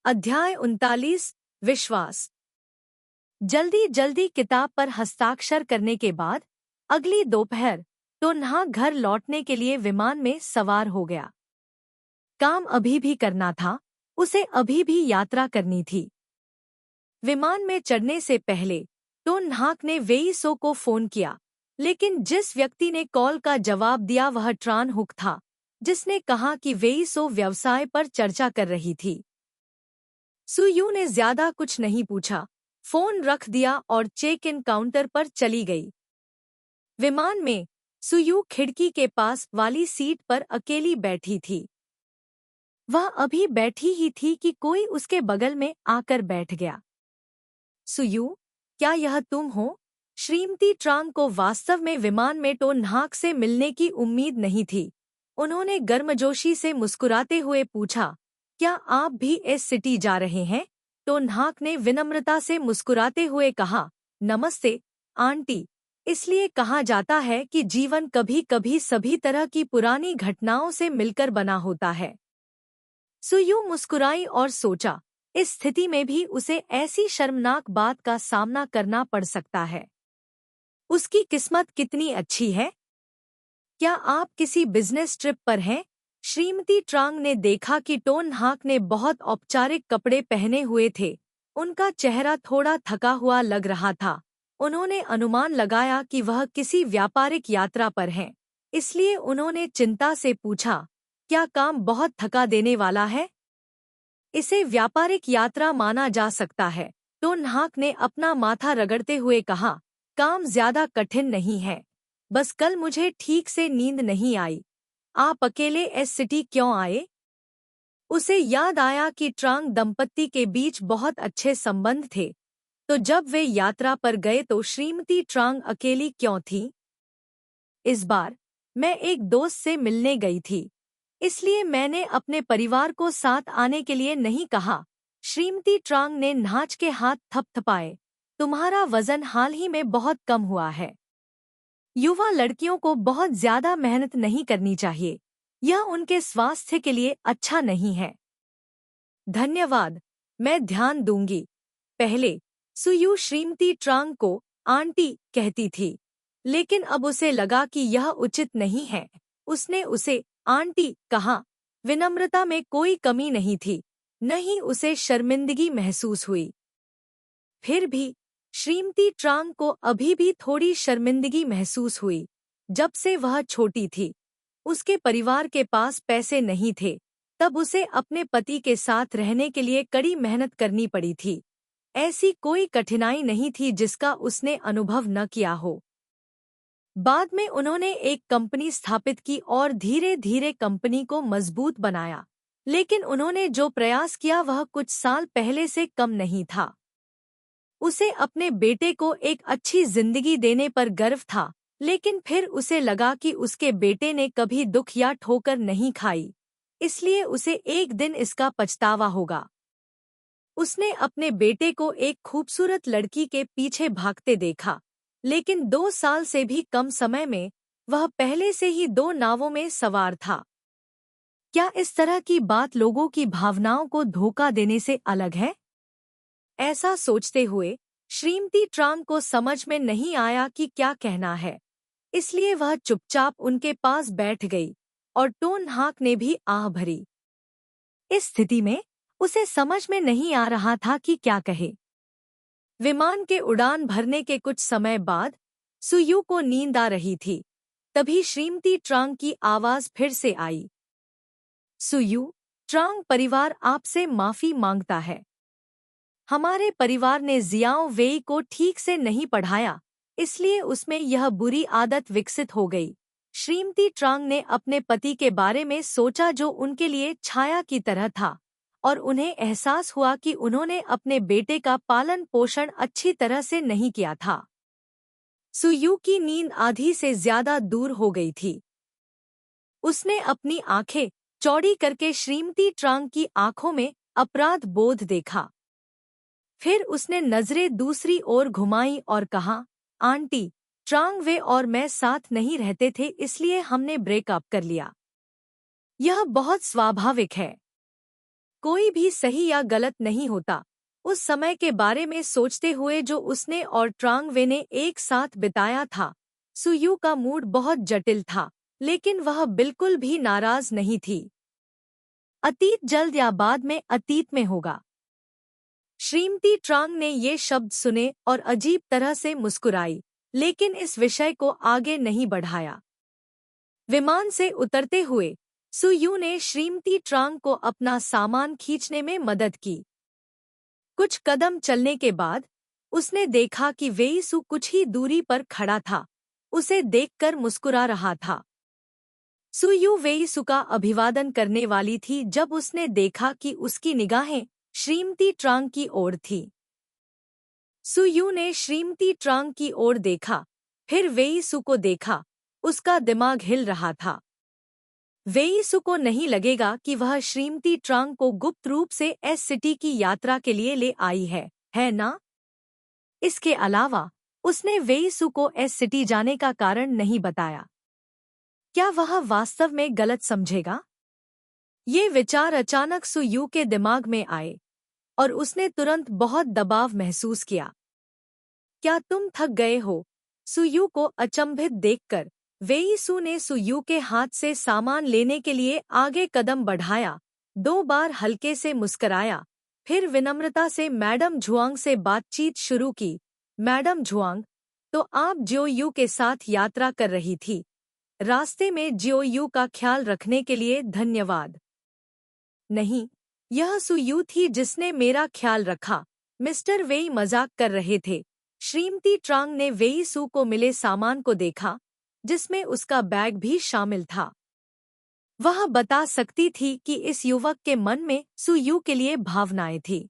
अध्याय 39 विश्वास। जल्दी जल्दी किताब पर हस्ताक्षर करने के बाद अगली दोपहर टोन्हा घर लौटने के लिए विमान में सवार हो गया। काम अभी भी करना था, उसे अभी भी यात्रा करनी थी। विमान में चढ़ने से पहले टोन्हाक ने वेइसो को फोन किया, लेकिन जिस व्यक्ति ने कॉल का जवाब दिया वह ट्रान हुक था, जिसने कहा कि वेइसो व्यवसाय पर चर्चा कर रही थी। सुयू ने ज्यादा कुछ नहीं पूछा, फोन रख दिया और चेक इन काउंटर पर चली गई। विमान में सुयू खिड़की के पास वाली सीट पर अकेली बैठी थी। वह अभी बैठी ही थी कि कोई उसके बगल में आकर बैठ गया। सुयू, क्या यह तुम हो? श्रीमती ट्रांग को वास्तव में विमान में टोन्हाक से मिलने की उम्मीद नहीं थी। उन्होंने गर्मजोशी से मुस्कुराते हुए पूछा, क्या आप भी इस सिटी जा रहे हैं? टोन्हाक ने विनम्रता से मुस्कुराते हुए कहा, नमस्ते आंटी। इसलिए कहा जाता है कि जीवन कभी कभी सभी तरह की पुरानी घटनाओं से मिलकर बना होता है। सुयू मुस्कुराई और सोचा, इस स्थिति में भी उसे ऐसी शर्मनाक बात का सामना करना पड़ सकता है। उसकी किस्मत कितनी अच्छी है। क्या आप किसी बिजनेस ट्रिप पर हैं? श्रीमती ट्रांग ने देखा कि टोन्हाक ने बहुत औपचारिक कपड़े पहने हुए थे। उनका चेहरा थोड़ा थका हुआ लग रहा था। उन्होंने अनुमान लगाया कि वह किसी व्यापारिक यात्रा पर हैं, इसलिए उन्होंने चिंता से पूछा, क्या काम बहुत थका देने वाला है? इसे व्यापारिक यात्रा माना जा सकता है, टोन्हाक ने अपना माथा रगड़ते हुए कहा। काम ज्यादा कठिन नहीं है, बस कल मुझे ठीक से नींद नहीं आई। आप अकेले इस सिटी क्यों आए? उसे याद आया कि ट्रांग दंपत्ति के बीच बहुत अच्छे संबंध थे, तो जब वे यात्रा पर गए तो श्रीमती ट्रांग अकेली क्यों थी? इस बार मैं एक दोस्त से मिलने गई थी, इसलिए मैंने अपने परिवार को साथ आने के लिए नहीं कहा। श्रीमती ट्रांग ने नाच के हाथ थपथपाए। तुम्हारा वजन हाल ही में बहुत कम हुआ है। युवा लड़कियों को बहुत ज्यादा मेहनत नहीं करनी चाहिए, यह उनके स्वास्थ्य के लिए अच्छा नहीं है। धन्यवाद, मैं ध्यान दूंगी। पहले सुयू श्रीमती ट्रांग को आंटी कहती थी, लेकिन अब उसे लगा कि यह उचित नहीं है। उसने उसे आंटी कहा। विनम्रता में कोई कमी नहीं थी, न ही उसे शर्मिंदगी महसूस हुई। फिर भी श्रीमती ट्रांग को अभी भी थोड़ी शर्मिंदगी महसूस हुई। जब से वह छोटी थी, उसके परिवार के पास पैसे नहीं थे, तब उसे अपने पति के साथ रहने के लिए कड़ी मेहनत करनी पड़ी थी। ऐसी कोई कठिनाई नहीं थी जिसका उसने अनुभव न किया हो। बाद में उन्होंने एक कंपनी स्थापित की और धीरे धीरे कंपनी को मजबूत बनाया, लेकिन उन्होंने जो प्रयास किया वह कुछ साल पहले से कम नहीं था। उसे अपने बेटे को एक अच्छी जिंदगी देने पर गर्व था, लेकिन फिर उसे लगा कि उसके बेटे ने कभी दुख या ठोकर नहीं खाई, इसलिए उसे एक दिन इसका पछतावा होगा। उसने अपने बेटे को एक खूबसूरत लड़की के पीछे भागते देखा, लेकिन 2 साल से भी कम समय में वह पहले से ही 2 नावों में सवार था। क्या इस तरह की बात लोगों की भावनाओं को धोखा देने से अलग है? ऐसा सोचते हुए श्रीमती ट्रांग को समझ में नहीं आया कि क्या कहना है, इसलिए वह चुपचाप उनके पास बैठ गई और टोन्हाक ने भी आह भरी। इस स्थिति में उसे समझ में नहीं आ रहा था कि क्या कहे। विमान के उड़ान भरने के कुछ समय बाद सुयू को नींद आ रही थी। तभी श्रीमती ट्रांग की आवाज फिर से आई। सुयू, ट्रांग परिवार आपसे माफी मांगता है। हमारे परिवार ने जियाओ वेई को ठीक से नहीं पढ़ाया, इसलिए उसमें यह बुरी आदत विकसित हो गई। श्रीमती ट्रांग ने अपने पति के बारे में सोचा जो उनके लिए छाया की तरह था, और उन्हें एहसास हुआ कि उन्होंने अपने बेटे का पालन पोषण अच्छी तरह से नहीं किया था। सुयू की नींद आधी से ज्यादा दूर हो गई थी। उसने अपनी आंखें चौड़ी करके श्रीमती ट्रांग की आंखों में अपराध बोध देखा। फिर उसने नजरें दूसरी ओर घुमाई और कहा, आंटी, ट्रांग वे और मैं साथ नहीं रहते थे, इसलिए हमने ब्रेकअप कर लिया। यह बहुत स्वाभाविक है। कोई भी सही या गलत नहीं होता। उस समय के बारे में सोचते हुए जो उसने और ट्रांग वे ने एक साथ बिताया था, सुयू का मूड बहुत जटिल था, लेकिन वह बिल्कुल भी नाराज नहीं थी। अतीत जल्द या बाद में अतीत में होगा। श्रीमती ट्रांग ने ये शब्द सुने और अजीब तरह से मुस्कुराई, लेकिन इस विषय को आगे नहीं बढ़ाया। विमान से उतरते हुए सुयू ने श्रीमती ट्रांग को अपना सामान खींचने में मदद की। कुछ कदम चलने के बाद उसने देखा कि वेईसु कुछ ही दूरी पर खड़ा था, उसे देखकर मुस्कुरा रहा था। सुयू वेईसु का अभिवादन करने वाली थी जब उसने देखा कि उसकी निगाहें श्रीमती ट्रांग की ओर थी। सुयू ने श्रीमती ट्रांग की ओर देखा, फिर वेईसु को देखा। उसका दिमाग हिल रहा था। वेईसु को नहीं लगेगा कि वह श्रीमती ट्रांग को गुप्त रूप से एस सिटी की यात्रा के लिए ले आई है ना? इसके अलावा उसने वेईसु को एस सिटी जाने का कारण नहीं बताया। क्या वह वास्तव में गलत समझेगा? ये विचार अचानक सुयू के दिमाग में आए और उसने तुरंत बहुत दबाव महसूस किया। क्या तुम थक गए हो? सुयू को अचंभित देखकर वेईसु ने सुयू के हाथ से सामान लेने के लिए आगे कदम बढ़ाया, 2 बार हल्के से मुस्कराया, फिर विनम्रता से मैडम झुआंग से बातचीत शुरू की। मैडम झुआंग, तो आप जियोयू के साथ यात्रा कर रही थी। रास्ते में जियोयू का ख्याल रखने के लिए धन्यवाद। नहीं, यह सुयू थी जिसने मेरा ख्याल रखा। मिस्टर वेई मजाक कर रहे थे। श्रीमती ट्रांग ने वेईसु को मिले सामान को देखा, जिसमें उसका बैग भी शामिल था। वह बता सकती थी कि इस युवक के मन में सुयू के लिए भावनाएं थी।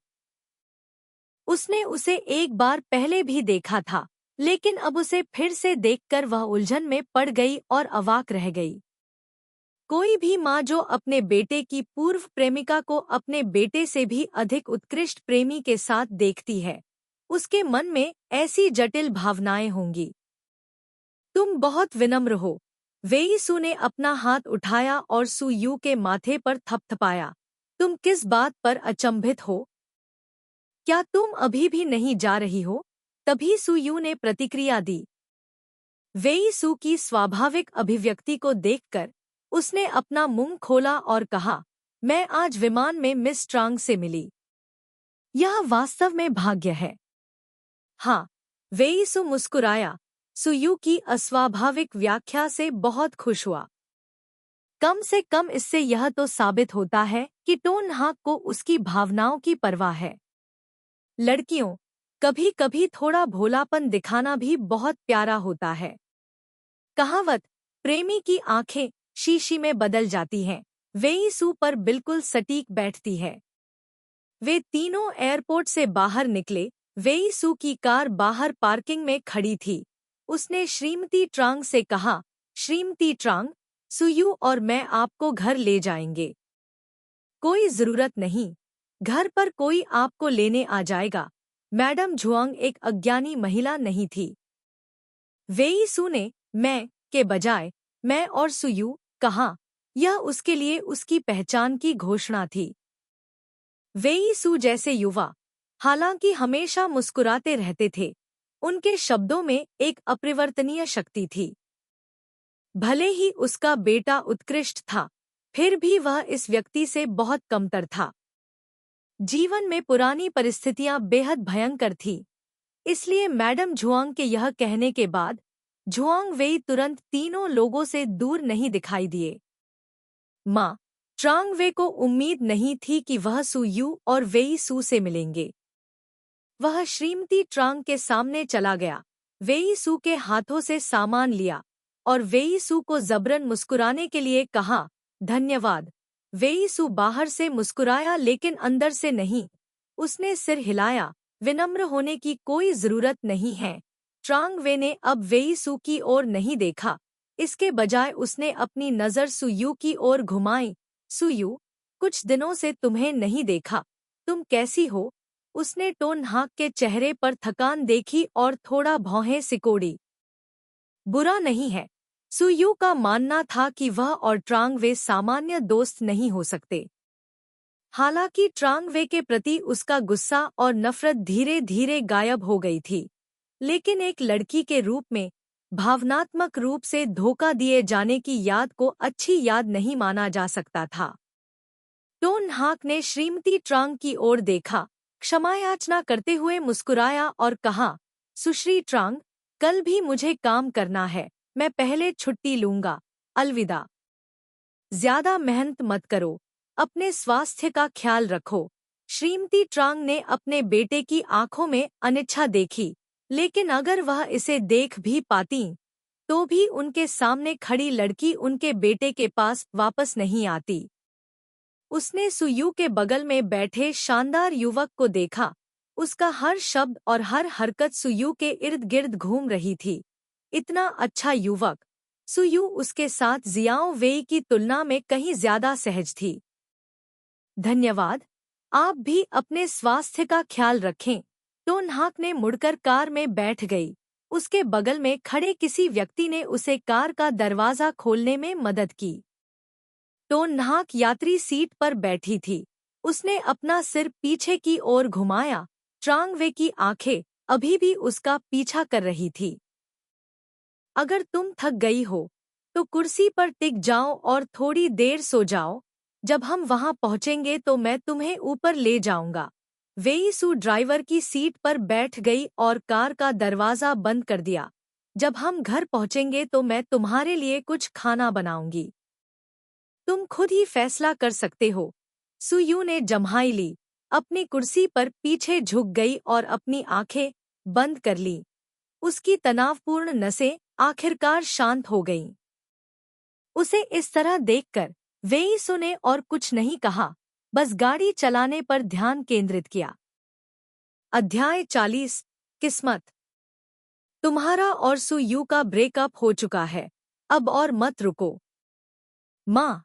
उसने उसे एक बार पहले भी देखा था, लेकिन अब उसे फिर से देखकर वह उलझन में पड़ गई और अवाक रह गई। कोई भी माँ जो अपने बेटे की पूर्व प्रेमिका को अपने बेटे से भी अधिक उत्कृष्ट प्रेमी के साथ देखती है, उसके मन में ऐसी जटिल भावनाएं होंगी। तुम बहुत विनम्र हो। वेईसु ने अपना हाथ उठाया और सुयू के माथे पर थपथपाया। तुम किस बात पर अचंभित हो? क्या तुम अभी भी नहीं जा रही हो? तभी सुयू ने प्रतिक्रिया दी। वेईसु की स्वाभाविक अभिव्यक्ति को देखकर उसने अपना मुंह खोला और कहा, मैं आज विमान में मिस ट्रांग से मिली। यह वास्तव में भाग्य है। हाँ, वेईसु मुस्कुराया। सुयू की अस्वाभाविक व्याख्या से बहुत खुश हुआ। कम से कम इससे यह तो साबित होता है कि टोन हाक को उसकी भावनाओं की परवाह है। लड़कियों, कभी-कभी थोड़ा भोलापन दिखाना भी बहुत प्यारा होता है। कहावत, प्रेमी की आंखें शीशी में बदल जाती हैं, वेईसु पर बिल्कुल सटीक बैठती है। वे तीनों एयरपोर्ट से बाहर निकले। वेईसु की कार बाहर पार्किंग में खड़ी थी। उसने श्रीमती ट्रांग से कहा, श्रीमती ट्रांग, सुयू और मैं आपको घर ले जाएंगे। कोई जरूरत नहीं, घर पर कोई आपको लेने आ जाएगा। मैडम झुआंग एक अज्ञानी महिला नहीं थी। वेईसु ने मैं के बजाय मैं और सुयू कहा। यह उसके लिए उसकी पहचान की घोषणा थी। वेईसु जैसे युवा, हालांकि हमेशा मुस्कुराते रहते थे, उनके शब्दों में एक अपरिवर्तनीय शक्ति थी। भले ही उसका बेटा उत्कृष्ट था, फिर भी वह इस व्यक्ति से बहुत कमतर था। जीवन में पुरानी परिस्थितियां बेहद भयंकर थीं, इसलिए मैडम झुआंग के यह कहने के बाद झुआंग वेई तुरंत तीनों लोगों से दूर नहीं दिखाई दिए। माँ ट्रांग वे को उम्मीद नहीं थी कि वह सुयू और वेईसु से मिलेंगे। वह श्रीमती ट्रांग के सामने चला गया, वेईसु के हाथों से सामान लिया और वेईसु को जबरन मुस्कुराने के लिए कहा, धन्यवाद। वेईसु बाहर से मुस्कुराया लेकिन अंदर से नहीं। उसने सिर हिलाया, विनम्र होने की कोई जरूरत नहीं है। ट्रांग वे ने अब वेईसु की ओर नहीं देखा, इसके बजाय उसने अपनी नज़र सुयू की ओर घुमाई। सुयू, कुछ दिनों से तुम्हें नहीं देखा, तुम कैसी हो? उसने टोन हाक के चेहरे पर थकान देखी और थोड़ा भौहें सिकोड़ी। बुरा नहीं है। सुयू का मानना था कि वह और ट्रांग वे सामान्य दोस्त नहीं हो सकते। हालांकि ट्रांग वे के प्रति उसका गुस्सा और नफरत धीरे धीरे गायब हो गई थी, लेकिन एक लड़की के रूप में भावनात्मक रूप से धोखा दिए जाने की याद को अच्छी याद नहीं माना जा सकता था। टोन हाक ने श्रीमती ट्रांग की ओर देखा, क्षमायाचना करते हुए मुस्कुराया और कहा, सुश्री ट्रांग, कल भी मुझे काम करना है, मैं पहले छुट्टी लूंगा, अलविदा। ज्यादा मेहनत मत करो, अपने स्वास्थ्य का ख्याल रखो। श्रीमती ट्रांग ने अपने बेटे की आंखों में अनिच्छा देखी, लेकिन अगर वह इसे देख भी पाती तो भी उनके सामने खड़ी लड़की उनके बेटे के पास वापस नहीं आती। उसने सुयू के बगल में बैठे शानदार युवक को देखा। उसका हर शब्द और हर हरकत सुयू के इर्द गिर्द घूम रही थी। इतना अच्छा युवक। सुयू उसके साथ जियाओ वेई की तुलना में कहीं ज्यादा सहज थी। धन्यवाद, आप भी अपने स्वास्थ्य का ख्याल रखें। टोन हाक ने मुड़कर कार में बैठ गई। उसके बगल में खड़े किसी व्यक्ति ने उसे कार का दरवाजा खोलने में मदद की। टोन हाक यात्री सीट पर बैठी थी। उसने अपना सिर पीछे की ओर घुमाया। ट्रांग वे की आंखें अभी भी उसका पीछा कर रही थी। अगर तुम थक गई हो तो कुर्सी पर टिक जाओ और थोड़ी देर सो जाओ। जब हम वहां पहुंचेंगे तो मैं तुम्हें ऊपर ले जाऊंगा। वेई सू ड्राइवर की सीट पर बैठ गई और कार का दरवाजा बंद कर दिया। जब हम घर पहुंचेंगे तो मैं तुम्हारे लिए कुछ खाना बनाऊंगी। तुम खुद ही फैसला कर सकते हो। सुयू ने जम्हाई ली, अपनी कुर्सी पर पीछे झुक गई और अपनी आंखें बंद कर ली। उसकी तनावपूर्ण नसें आखिरकार शांत हो गईं। उसे इस तरह देखकर वेई सू ने और कुछ नहीं कहा, बस गाड़ी चलाने पर ध्यान केंद्रित किया। अध्याय 40। किस्मत। तुम्हारा और सुयू का ब्रेकअप हो चुका है, अब और मत रुको। माँ,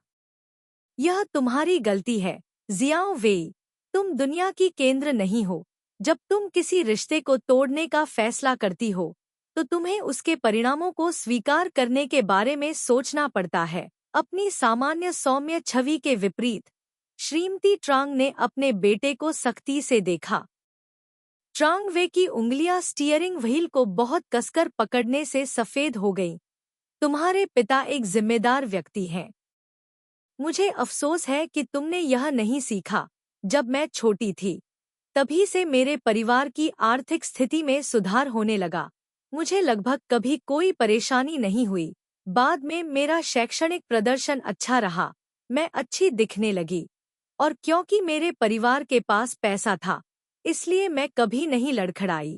यह तुम्हारी गलती है जियाओ वेई। तुम दुनिया की केंद्र नहीं हो। जब तुम किसी रिश्ते को तोड़ने का फैसला करती हो तो तुम्हें उसके परिणामों को स्वीकार करने के बारे में सोचना पड़ता है, अपनी सामान्य सौम्य छवि के विपरीत। श्रीमती ट्रांग ने अपने बेटे को सख्ती से देखा। ट्रांग वे की उंगलियां स्टीयरिंग व्हील को बहुत कसकर पकड़ने से सफेद हो गईं। तुम्हारे पिता एक जिम्मेदार व्यक्ति हैं। मुझे अफसोस है कि तुमने यह नहीं सीखा जब मैं छोटी थी। तभी से मेरे परिवार की आर्थिक स्थिति में सुधार होने लगा। मुझे लगभग कभी कोई परेशानी नहीं हुई। बाद में मेरा शैक्षणिक प्रदर्शन अच्छा रहा, मैं अच्छी दिखने लगी, और क्योंकि मेरे परिवार के पास पैसा था इसलिए मैं कभी नहीं लड़खड़ाई।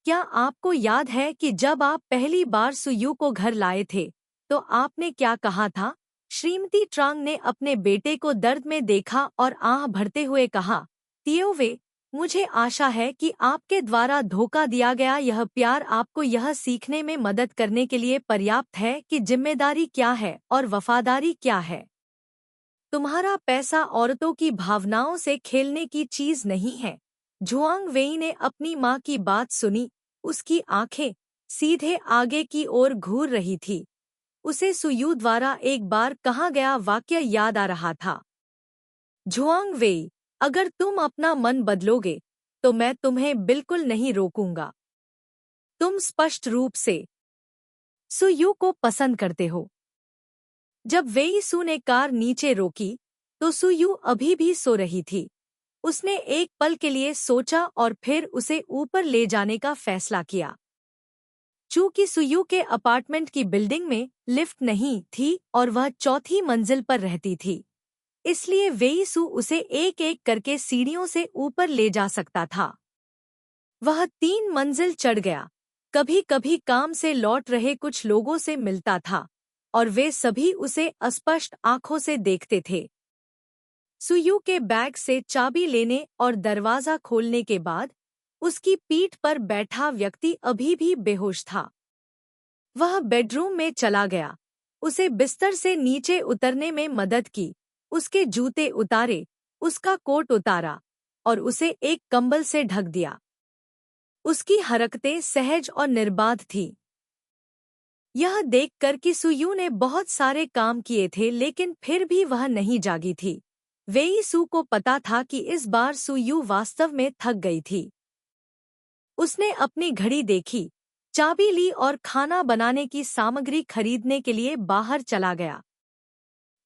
क्या आपको याद है कि जब आप पहली बार सुयू को घर लाए थे तो आपने क्या कहा था? श्रीमती ट्रांग ने अपने बेटे को दर्द में देखा और आह भरते हुए कहा, तियोवे, मुझे आशा है कि आपके द्वारा धोखा दिया गया यह प्यार आपको यह सीखने में मदद करने के लिए पर्याप्त है कि जिम्मेदारी क्या है और वफादारी क्या है। तुम्हारा पैसा औरतों की भावनाओं से खेलने की चीज नहीं है। झुआंग वेई ने अपनी माँ की बात सुनी। उसकी आंखें सीधे आगे की ओर घूर रही थी। उसे सुयू द्वारा एक बार कहा गया वाक्य याद आ रहा था, झुआंग वेई, अगर तुम अपना मन बदलोगे तो मैं तुम्हें बिल्कुल नहीं रोकूंगा। तुम स्पष्ट रूप से सुयू को पसंद करते हो। जब वेई सू ने कार नीचे रोकी तो सुयू अभी भी सो रही थी। उसने एक पल के लिए सोचा और फिर उसे ऊपर ले जाने का फैसला किया। चूंकि सुयू के अपार्टमेंट की बिल्डिंग में लिफ्ट नहीं थी और वह चौथी मंजिल पर रहती थी, इसलिए वेई सू उसे एक एक करके सीढ़ियों से ऊपर ले जा सकता था। वह 3 मंजिल चढ़ गया। कभी कभी काम से लौट रहे कुछ लोगों से मिलता था और वे सभी उसे अस्पष्ट आंखों से देखते थे। सुयू के बैग से चाबी लेने और दरवाजा खोलने के बाद उसकी पीठ पर बैठा व्यक्ति अभी भी बेहोश था। वह बेडरूम में चला गया, उसे बिस्तर से नीचे उतरने में मदद की, उसके जूते उतारे, उसका कोट उतारा और उसे एक कंबल से ढक दिया। उसकी हरकतें सहज और निर्बाध थीं। यह देखकर कि सुयू ने बहुत सारे काम किए थे लेकिन फिर भी वह नहीं जागी थी। वेई सू को पता था कि इस बार सू यू वास्तव में थक गई थी। उसने अपनी घड़ी देखी, चाबी ली और खाना बनाने की सामग्री खरीदने के लिए बाहर चला गया।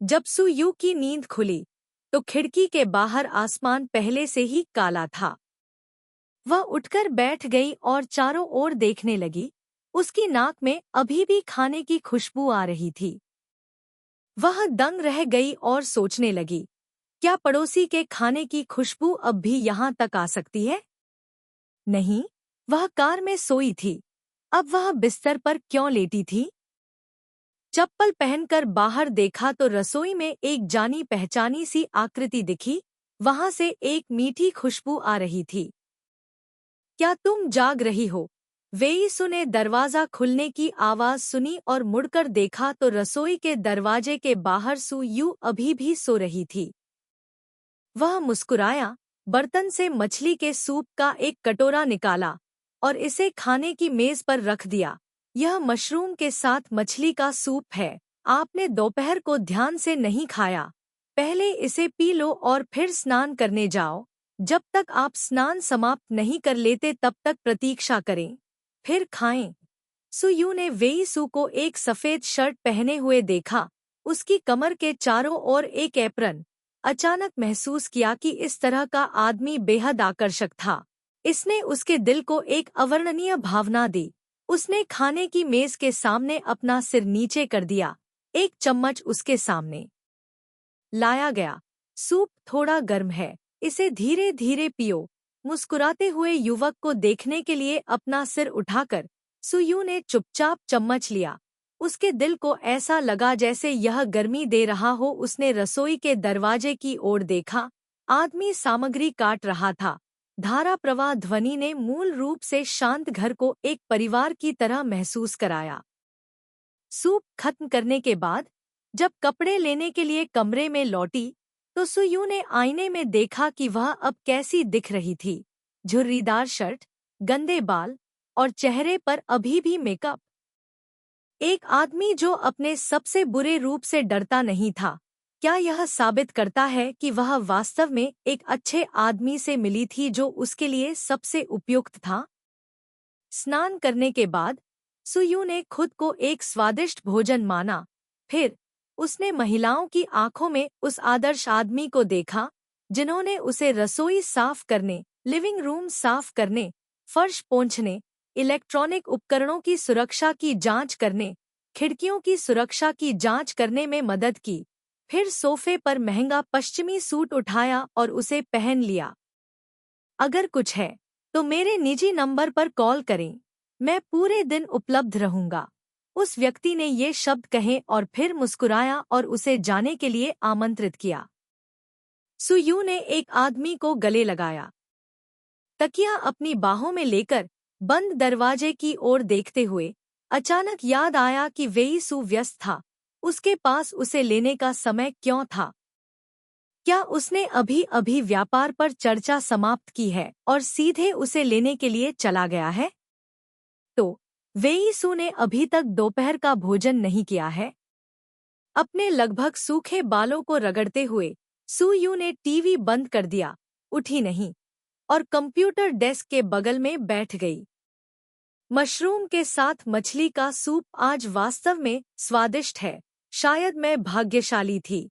जब सू यू की नींद खुली तो खिड़की के बाहर आसमान पहले से ही काला था। वह उठकर बैठ गई और चारों ओर देखने लगी। उसकी नाक में अभी भी खाने की खुशबू आ रही थी। वह दंग रह गई और सोचने लगी, क्या पड़ोसी के खाने की खुशबू अब भी यहाँ तक आ सकती है? नहीं, वह कार में सोई थी। अब वह बिस्तर पर क्यों लेटी थी? चप्पल पहनकर बाहर देखा तो रसोई में एक जानी पहचानी सी आकृति दिखी। वहां से एक मीठी खुशबू आ रही थी। क्या तुम जाग रही हो? वेईसु ने दरवाजा खुलने की आवाज सुनी और मुड़कर देखा तो रसोई के दरवाजे के बाहर सू यू अभी भी सो रही थी। वह मुस्कुराया, बर्तन से मछली के सूप का एक कटोरा निकाला और इसे खाने की मेज पर रख दिया। यह मशरूम के साथ मछली का सूप है। आपने दोपहर को ध्यान से नहीं खाया। पहले इसे पी लो और फिर स्नान करने जाओ। जब तक आप स्नान समाप्त नहीं कर लेते तब तक प्रतीक्षा करें, फिर खाएं। सू यू ने वेईसु को एक सफेद शर्ट पहने हुए देखा, उसकी कमर के चारों ओर एक एप्रन। अचानक महसूस किया कि इस तरह का आदमी बेहद आकर्षक था। इसने उसके दिल को एक अवर्णनीय भावना दी। उसने खाने की मेज के सामने अपना सिर नीचे कर दिया। एक चम्मच उसके सामने लाया गया। सूप थोड़ा गर्म है, इसे धीरे धीरे पियो। मुस्कुराते हुए युवक को देखने के लिए अपना सिर उठाकर सू यू ने चुपचाप चम्मच लिया। उसके दिल को ऐसा लगा जैसे यह गर्मी दे रहा हो। उसने रसोई के दरवाजे की ओर देखा। आदमी सामग्री काट रहा था। धारा प्रवाह ध्वनि ने मूल रूप से शांत घर को एक परिवार की तरह महसूस कराया। सूप खत्म करने के बाद जब कपड़े लेने के लिए कमरे में लौटी तो सू यू ने आईने में देखा कि वह अब कैसी दिख रही थी। झुर्रीदार शर्ट, गंदे बाल और चेहरे पर अभी भी मेकअप। एक आदमी जो अपने सबसे बुरे रूप से डरता नहीं था। क्या यह साबित करता है कि वह वास्तव में एक अच्छे आदमी से मिली थी जो उसके लिए सबसे उपयुक्त था? स्नान करने के बाद सू यू ने खुद को एक स्वादिष्ट भोजन माना। फिर उसने महिलाओं की आंखों में उस आदर्श आदमी को देखा जिन्होंने उसे रसोई साफ करने, लिविंग रूम साफ करने, फर्श पोंछने, इलेक्ट्रॉनिक उपकरणों की सुरक्षा की जांच करने, खिड़कियों की सुरक्षा की जांच करने में मदद की। फिर सोफे पर महंगा पश्चिमी सूट उठाया और उसे पहन लिया। अगर कुछ है तो मेरे निजी नंबर पर कॉल करें, मैं पूरे दिन उपलब्ध रहूंगा। उस व्यक्ति ने ये शब्द कहे और फिर मुस्कुराया और उसे जाने के लिए आमंत्रित किया। सू यू ने एक आदमी को गले लगाया। तकिया अपनी बाहों में लेकर बंद दरवाजे की ओर देखते हुए अचानक याद आया कि वेईसु व्यस्त था। उसके पास उसे लेने का समय क्यों था? क्या उसने अभी अभी व्यापार पर चर्चा समाप्त की है और सीधे उसे लेने के लिए चला गया है? तो वेईसु ने अभी तक दोपहर का भोजन नहीं किया है। अपने लगभग सूखे बालों को रगड़ते हुए सू यू ने टीवी बंद कर दिया, उठी नहीं और कंप्यूटर डेस्क के बगल में बैठ गई। मशरूम के साथ मछली का सूप आज वास्तव में स्वादिष्ट है। शायद मैं भाग्यशाली थी।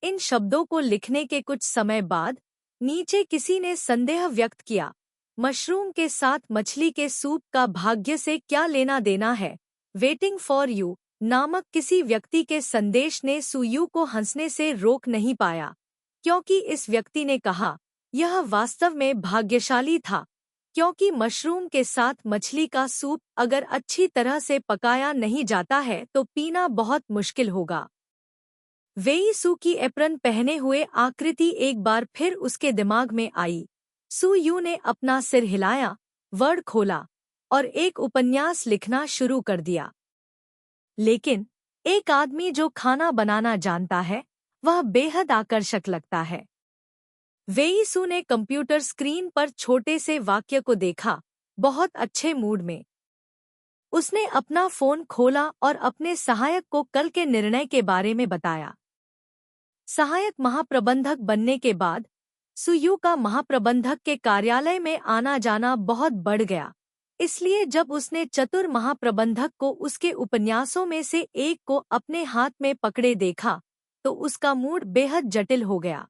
इन शब्दों को लिखने के कुछ समय बाद नीचे किसी ने संदेह व्यक्त किया, मशरूम के साथ मछली के सूप का भाग्य से क्या लेना देना है? वेटिंग फॉर यू नामक किसी व्यक्ति के संदेश ने सू यू को हंसने से रोक नहीं पाया, क्योंकि इस व्यक्ति ने कहा, यह वास्तव में भाग्यशाली था, क्योंकि मशरूम के साथ मछली का सूप अगर अच्छी तरह से पकाया नहीं जाता है तो पीना बहुत मुश्किल होगा। वेईसु की एप्रन पहने हुए आकृति एक बार फिर उसके दिमाग में आई। सू यू ने अपना सिर हिलाया, वर्ड खोला और एक उपन्यास लिखना शुरू कर दिया। लेकिन एक आदमी जो खाना बनाना जानता है, वह बेहद आकर्षक लगता है। वेईसु ने कंप्यूटर स्क्रीन पर छोटे से वाक्य को देखा, बहुत अच्छे मूड में। उसने अपना फोन खोला और अपने सहायक को कल के निर्णय के बारे में बताया। सहायक महाप्रबंधक बनने के बाद सुयू का महाप्रबंधक के कार्यालय में आना जाना बहुत बढ़ गया। इसलिए जब उसने चतुर महाप्रबंधक को उसके उपन्यासों में से एक को अपने हाथ में पकड़े देखा तो उसका मूड बेहद जटिल हो गया।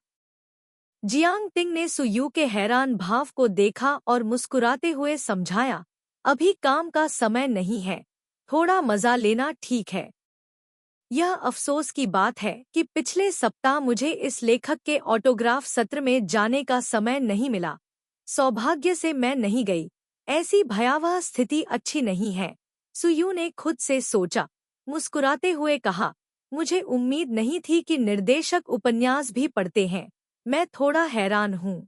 जियांग टिंग ने सुयू के हैरान भाव को देखा और मुस्कुराते हुए समझाया, अभी काम का समय नहीं है, थोड़ा मजा लेना ठीक है। यह अफसोस की बात है कि पिछले सप्ताह मुझे इस लेखक के ऑटोग्राफ सत्र में जाने का समय नहीं मिला। सौभाग्य से मैं नहीं गई। ऐसी भयावह स्थिति अच्छी नहीं है, सुयू ने खुद से सोचा। मुस्कुराते हुए कहा, मुझे उम्मीद नहीं थी कि निर्देशक उपन्यास भी पढ़ते हैं। मैं थोड़ा हैरान हूँ।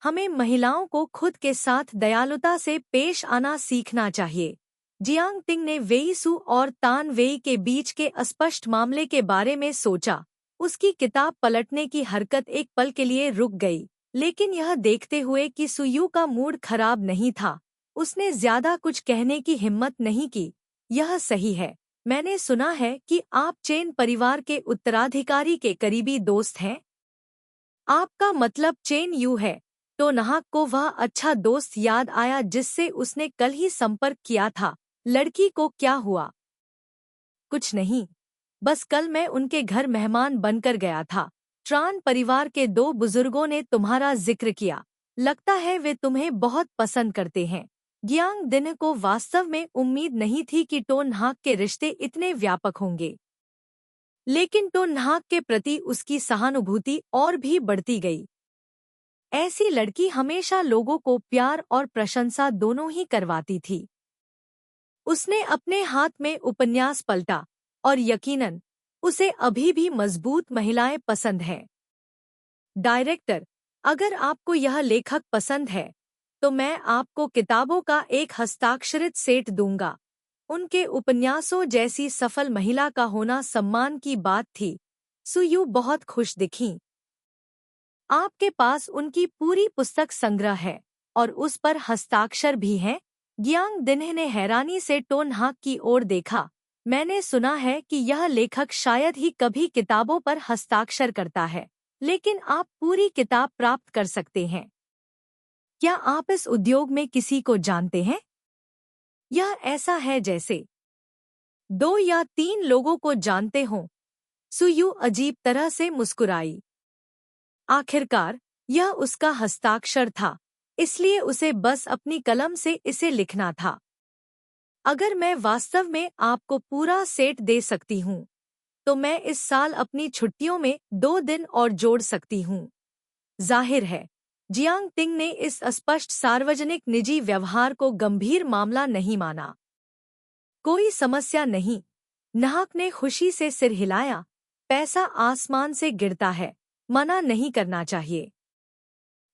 हमें महिलाओं को खुद के साथ दयालुता से पेश आना सीखना चाहिए। जियांग टिंग ने वेई सू और तान वेई के बीच के अस्पष्ट मामले के बारे में सोचा। उसकी किताब पलटने की हरकत एक पल के लिए रुक गई, लेकिन यह देखते हुए कि सुयू का मूड खराब नहीं था, उसने ज्यादा कुछ कहने की हिम्मत नहीं की। यह सही है। मैंने सुना है कि आप चेन परिवार के उत्तराधिकारी के करीबी दोस्त हैं। आपका मतलब चेन यू है? तो नाहक को वह अच्छा दोस्त याद आया जिससे उसने कल ही संपर्क किया था। लड़की को क्या हुआ? कुछ नहीं, बस कल मैं उनके घर मेहमान बनकर गया था। ट्रान परिवार के दो बुजुर्गों ने तुम्हारा जिक्र किया। लगता है वे तुम्हें बहुत पसंद करते हैं। गियांग दिन को वास्तव में उम्मीद नहीं थी कि टोन नाहक के रिश्ते इतने व्यापक होंगे, लेकिन टोन नाहक के प्रति उसकी सहानुभूति और भी बढ़ती गई। ऐसी लड़की हमेशा लोगों को प्यार और प्रशंसा दोनों ही करवाती थी। उसने अपने हाथ में उपन्यास पलटा और यकीनन उसे अभी भी मजबूत महिलाएं पसंद हैं। डायरेक्टर, अगर आपको यह लेखक पसंद है तो मैं आपको किताबों का एक हस्ताक्षरित सेट दूंगा। उनके उपन्यासों जैसी सफल महिला का होना सम्मान की बात थी। सुयू बहुत खुश दिखीं। आपके पास उनकी पूरी पुस्तक संग्रह है और उस पर हस्ताक्षर भी हैं? गियांग दिन्ह ने हैरानी से टोन नाहक की ओर देखा। मैंने सुना है कि यह लेखक शायद ही कभी किताबों पर हस्ताक्षर करता है, लेकिन आप पूरी किताब प्राप्त कर सकते हैं। क्या आप इस उद्योग में किसी को जानते हैं? यह ऐसा है जैसे 2 या 3 लोगों को जानते हों। सुयू अजीब तरह से मुस्कुराई। आखिरकार यह उसका हस्ताक्षर था, इसलिए उसे बस अपनी कलम से इसे लिखना था। अगर मैं वास्तव में आपको पूरा सेट दे सकती हूँ, तो मैं इस साल अपनी छुट्टियों में 2 दिन और जोड़ सकती हूँ। जाहिर है, जियांग टिंग ने इस अस्पष्ट सार्वजनिक निजी व्यवहार को गंभीर मामला नहीं माना। कोई समस्या नहीं, नाहक ने खुशी से सिर हिलाया। पैसा आसमान से गिरता है, मना नहीं करना चाहिए।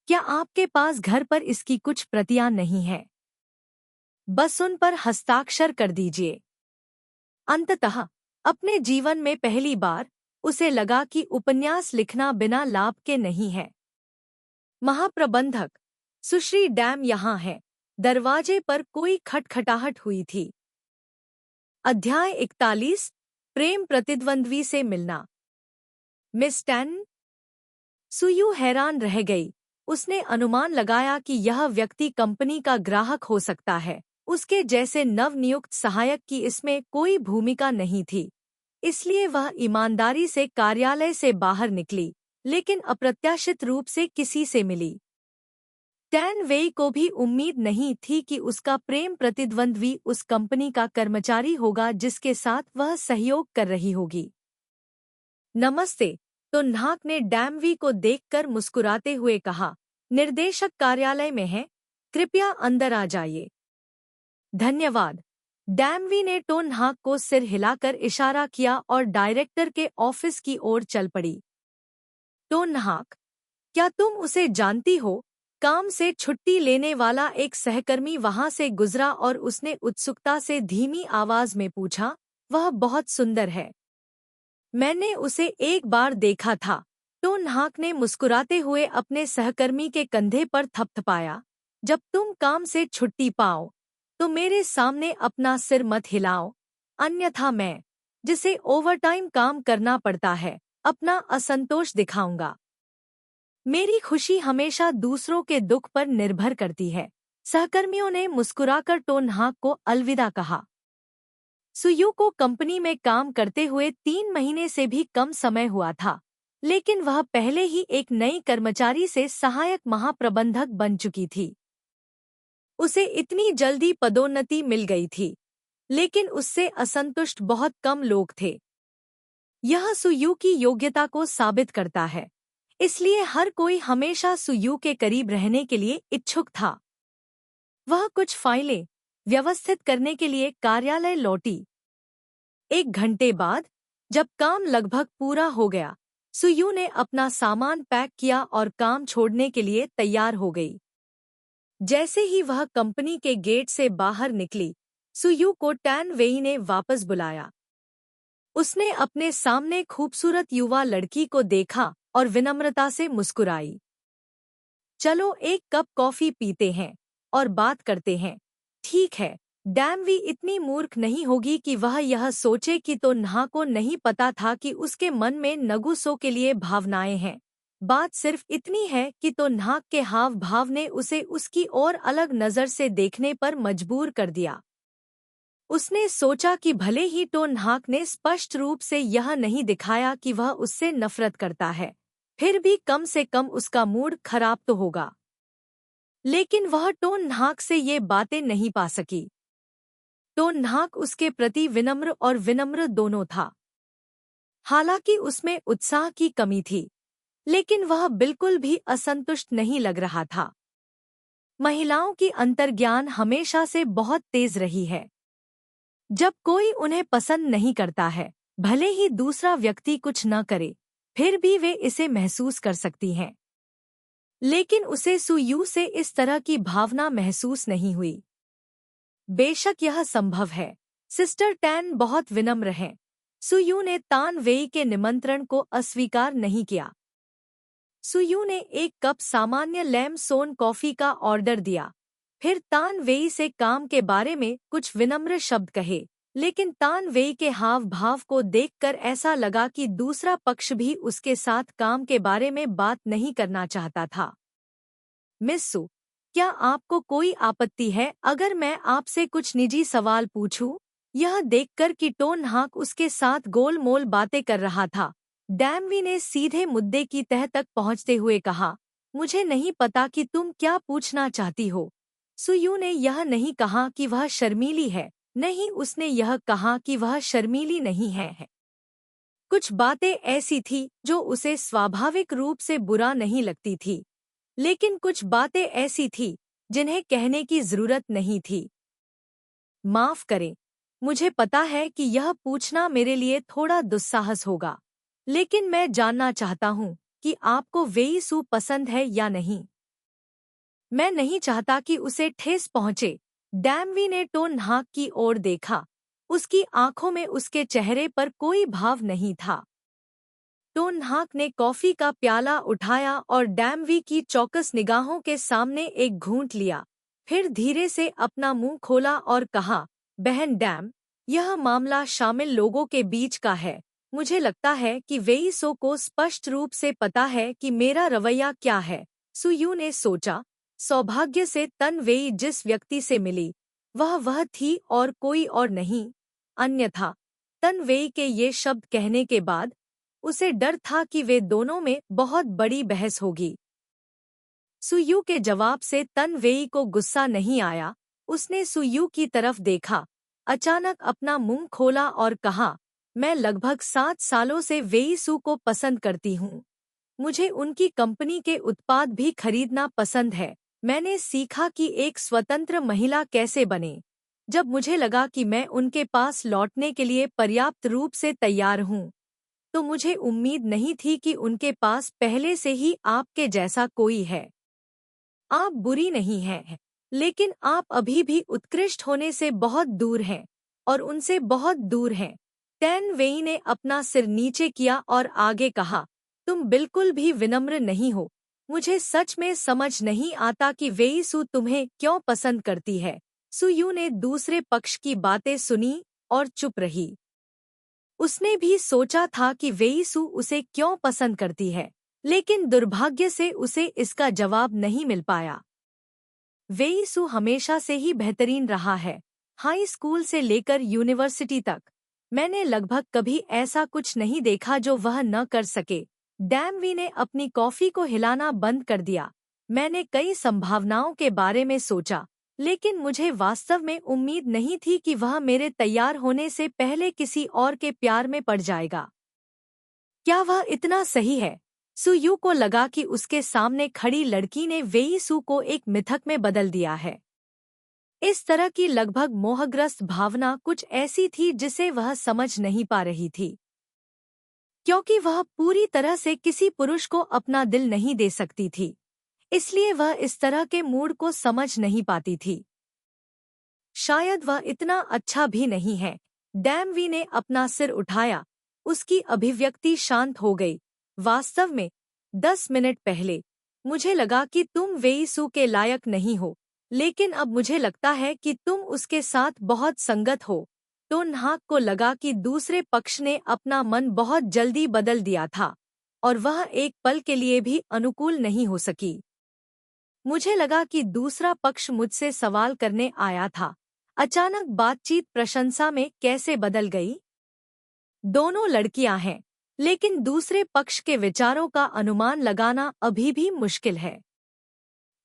क्या आपके पास घर पर इसकी कुछ प्रतियां नहीं है? बस उन पर हस्ताक्षर कर दीजिए। अंततः अपने जीवन में पहली बार उसे लगा कि उपन्यास लिखना बिना लाभ के नहीं है। महाप्रबंधक, सुश्री डैम यहाँ है। दरवाजे पर कोई खटखटाहट हुई थी। अध्याय 41, प्रेम प्रतिद्वंद्वी से मिलना। Miss tan? सुयू हैरान रह गई। उसने अनुमान लगाया कि यह व्यक्ति कंपनी का ग्राहक हो सकता है। उसके जैसे नवनियुक्त सहायक की इसमें कोई भूमिका नहीं थी, इसलिए वह ईमानदारी से कार्यालय से बाहर निकली, लेकिन अप्रत्याशित रूप से किसी से मिली। टैन वेई को भी उम्मीद नहीं थी कि उसका प्रेम प्रतिद्वंद्वी उस कंपनी का कर्मचारी होगा जिसके साथ वह सहयोग कर रही होगी। नमस्ते, तो नाहक ने डैमवी को देखकर मुस्कुराते हुए कहा। निर्देशक कार्यालय में है, कृपया अंदर आ जाइए। धन्यवाद। डैमवी ने टोन नाहक को सिर हिलाकर इशारा किया और डायरेक्टर के ऑफिस की ओर चल पड़ी। टोन नाहक, क्या तुम उसे जानती हो? काम से छुट्टी लेने वाला एक सहकर्मी वहां से गुजरा और उसने उत्सुकता से धीमी आवाज में पूछा। वह बहुत सुंदर है। मैंने उसे एक बार देखा था। टोन नाहक ने मुस्कुराते हुए अपने सहकर्मी के कंधे पर थपथपाया। जब तुम काम से छुट्टी पाओ तो मेरे सामने अपना सिर मत हिलाओ, अन्यथा मैं, जिसे ओवरटाइम काम करना पड़ता है, अपना असंतोष दिखाऊंगा। मेरी खुशी हमेशा दूसरों के दुख पर निर्भर करती है। सहकर्मियों ने मुस्कुराकर टोन हाक को अलविदा कहा। सुयू को कंपनी में काम करते हुए 3 महीने से भी कम समय हुआ था, लेकिन वह पहले ही एक नई कर्मचारी से सहायक महाप्रबंधक बन चुकी थी। उसे इतनी जल्दी पदोन्नति मिल गई थी, लेकिन उससे असंतुष्ट बहुत कम लोग थे। यह सुयू की योग्यता को साबित करता है, इसलिए हर कोई हमेशा सुयू के करीब रहने के लिए इच्छुक था। वह कुछ फाइलें व्यवस्थित करने के लिए कार्यालय लौटी। 1 घंटे बाद, जब काम लगभग पूरा हो गया, सुयू ने अपना सामान पैक किया और काम छोड़ने के लिए तैयार हो गई। जैसे ही वह कंपनी के गेट से बाहर निकली, सुयू को टैन वेई ने वापस बुलाया। उसने अपने सामने खूबसूरत युवा लड़की को देखा और विनम्रता से मुस्कुराई। चलो एक कप कॉफी पीते हैं और बात करते हैं, ठीक है? डैमवी इतनी मूर्ख नहीं होगी कि वह यह सोचे कि तो न्हा को नहीं पता था कि उसके मन में नगुसो के लिए भावनाएं हैं। बात सिर्फ इतनी है कि तो न्हा के हाव भाव ने उसे उसकी ओर अलग नजर से देखने पर मजबूर कर दिया। उसने सोचा कि भले ही टो न्हाक ने स्पष्ट रूप से यह नहीं दिखाया कि वह उससे नफरत करता है, फिर भी कम से कम उसका मूड खराब तो होगा। लेकिन वह टो न्हाक से ये बातें नहीं पा सकी। टो न्हाक उसके प्रति विनम्र और विनम्र दोनों था। हालांकि उसमें उत्साह की कमी थी, लेकिन वह बिल्कुल भी असंतुष्ट नहीं लग रहा था। महिलाओं की अंतर्ज्ञान हमेशा से बहुत तेज रही है। जब कोई उन्हें पसंद नहीं करता है, भले ही दूसरा व्यक्ति कुछ न करे, फिर भी वे इसे महसूस कर सकती हैं। लेकिन उसे सुयू से इस तरह की भावना महसूस नहीं हुई। बेशक यह संभव है। सिस्टर टैन बहुत विनम्र हैं। सुयू ने तान वेई के निमंत्रण को अस्वीकार नहीं किया। सुयू ने 1 कप सामान्य लैम सोन कॉफी का ऑर्डर दिया, फिर तान वेई से काम के बारे में कुछ विनम्र शब्द कहे, लेकिन तान वेई के हाव भाव को देखकर ऐसा लगा कि दूसरा पक्ष भी उसके साथ काम के बारे में बात नहीं करना चाहता था। मिस सु, क्या आपको कोई आपत्ति है अगर मैं आपसे कुछ निजी सवाल पूछूं? यह देखकर कि टो न्हाक उसके साथ गोलमोल बातें कर रहा था, डैमवी ने सीधे मुद्दे की तह तक पहुंचते हुए कहा, मुझे नहीं पता कि तुम क्या पूछना चाहती हो। सुयू ने यह नहीं कहा कि वह शर्मीली है, नहीं, उसने यह कहा कि वह शर्मीली नहीं है। कुछ बातें ऐसी थी जो उसे स्वाभाविक रूप से बुरा नहीं लगती थी, लेकिन कुछ बातें ऐसी थी जिन्हें कहने की जरूरत नहीं थी। माफ करें, मुझे पता है कि यह पूछना मेरे लिए थोड़ा दुस्साहस होगा, लेकिन मैं जानना चाहता हूँ कि आपको वेई सू पसंद है या नहीं। मैं नहीं चाहता कि उसे ठेस पहुंचे। डैमवी ने टो न्हाक की ओर देखा। उसकी आंखों में उसके चेहरे पर कोई भाव नहीं था। टो न्हाक ने कॉफी का प्याला उठाया और डैमवी की चौकस निगाहों के सामने एक घूंट लिया, फिर धीरे से अपना मुंह खोला और कहा, बहन डैम, यह मामला शामिल लोगों के बीच का है। मुझे लगता है कि वेई सो को स्पष्ट रूप से पता है कि मेरा रवैया क्या है। सुयू ने सोचा, सौभाग्य से तन वेई जिस व्यक्ति से मिली, वह थी और कोई और नहीं। अन्यथा तन वेई के ये शब्द कहने के बाद उसे डर था कि वे दोनों में बहुत बड़ी बहस होगी। सुयू के जवाब से तन वेई को गुस्सा नहीं आया। उसने सुयू की तरफ देखा, अचानक अपना मुंह खोला और कहा, मैं लगभग 7 सालों से वेई सू को पसंद करती हूँ। मुझे उनकी कंपनी के उत्पाद भी खरीदना पसंद है। मैंने सीखा कि एक स्वतंत्र महिला कैसे बने। जब मुझे लगा कि मैं उनके पास लौटने के लिए पर्याप्त रूप से तैयार हूँ, तो मुझे उम्मीद नहीं थी कि उनके पास पहले से ही आपके जैसा कोई है। आप बुरी नहीं हैं, लेकिन आप अभी भी उत्कृष्ट होने से बहुत दूर हैं, और उनसे बहुत दूर हैं। टैन वेई ने अपना सिर नीचे किया और आगे कहा, तुम बिल्कुल भी विनम्र नहीं हो। मुझे सच में समझ नहीं आता कि वेई सू तुम्हें क्यों पसंद करती है। सुयू ने दूसरे पक्ष की बातें सुनी और चुप रही। उसने भी सोचा था कि वेईसु उसे क्यों पसंद करती है, लेकिन दुर्भाग्य से उसे इसका जवाब नहीं मिल पाया। वेईसु हमेशा से ही बेहतरीन रहा है, हाई स्कूल से लेकर यूनिवर्सिटी तक। मैंने लगभग कभी ऐसा कुछ नहीं देखा जो वह न कर सके। डैमवी ने अपनी कॉफी को हिलाना बंद कर दिया। मैंने कई संभावनाओं के बारे में सोचा, लेकिन मुझे वास्तव में उम्मीद नहीं थी कि वह मेरे तैयार होने से पहले किसी और के प्यार में पड़ जाएगा। क्या वह इतना सही है? सुयू को लगा कि उसके सामने खड़ी लड़की ने वेईसु को एक मिथक में बदल दिया है। इस तरह की लगभग मोहग्रस्त भावना कुछ ऐसी थी जिसे वह समझ नहीं पा रही थी, क्योंकि वह पूरी तरह से किसी पुरुष को अपना दिल नहीं दे सकती थी, इसलिए वह इस तरह के मूड को समझ नहीं पाती थी। शायद वह इतना अच्छा भी नहीं है। डैमवी ने अपना सिर उठाया। उसकी अभिव्यक्ति शांत हो गई। वास्तव में 10 मिनट पहले मुझे लगा कि तुम वेईसु के लायक नहीं हो, लेकिन अब मुझे लगता है कि तुम उसके साथ बहुत संगत हो। तो न्हाक को लगा कि दूसरे पक्ष ने अपना मन बहुत जल्दी बदल दिया था और वह एक पल के लिए भी अनुकूल नहीं हो सकी। मुझे लगा कि दूसरा पक्ष मुझसे सवाल करने आया था। अचानक बातचीत प्रशंसा में कैसे बदल गई? दोनों लड़कियां हैं, लेकिन दूसरे पक्ष के विचारों का अनुमान लगाना अभी भी मुश्किल है।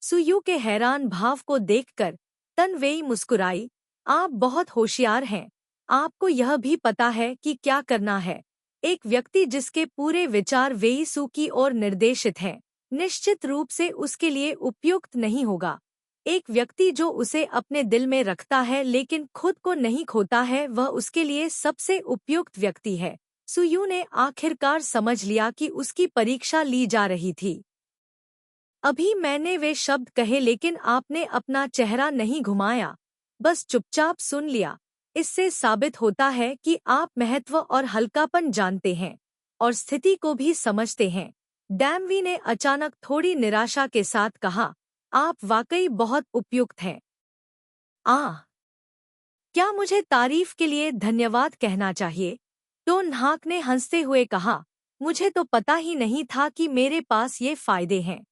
सुयू के हैरान भाव को देखकर तन्वेई मुस्कुराई। आप बहुत होशियार हैं। आपको यह भी पता है कि क्या करना है। एक व्यक्ति जिसके पूरे विचार वेईसु की ओर निर्देशित हैं, निश्चित रूप से उसके लिए उपयुक्त नहीं होगा। एक व्यक्ति जो उसे अपने दिल में रखता है लेकिन खुद को नहीं खोता है, वह उसके लिए सबसे उपयुक्त व्यक्ति है। सुयू ने आखिरकार समझ लिया कि उसकी परीक्षा ली जा रही थी। अभी मैंने वे शब्द कहे, लेकिन आपने अपना चेहरा नहीं घुमाया, बस चुपचाप सुन लिया। इससे साबित होता है कि आप महत्व और हल्कापन जानते हैं और स्थिति को भी समझते हैं। डैमवी ने अचानक थोड़ी निराशा के साथ कहा, आप वाकई बहुत उपयुक्त हैं। क्या मुझे तारीफ के लिए धन्यवाद कहना चाहिए? तो न्हाक ने हंसते हुए कहा, मुझे तो पता ही नहीं था कि मेरे पास ये फायदे हैं।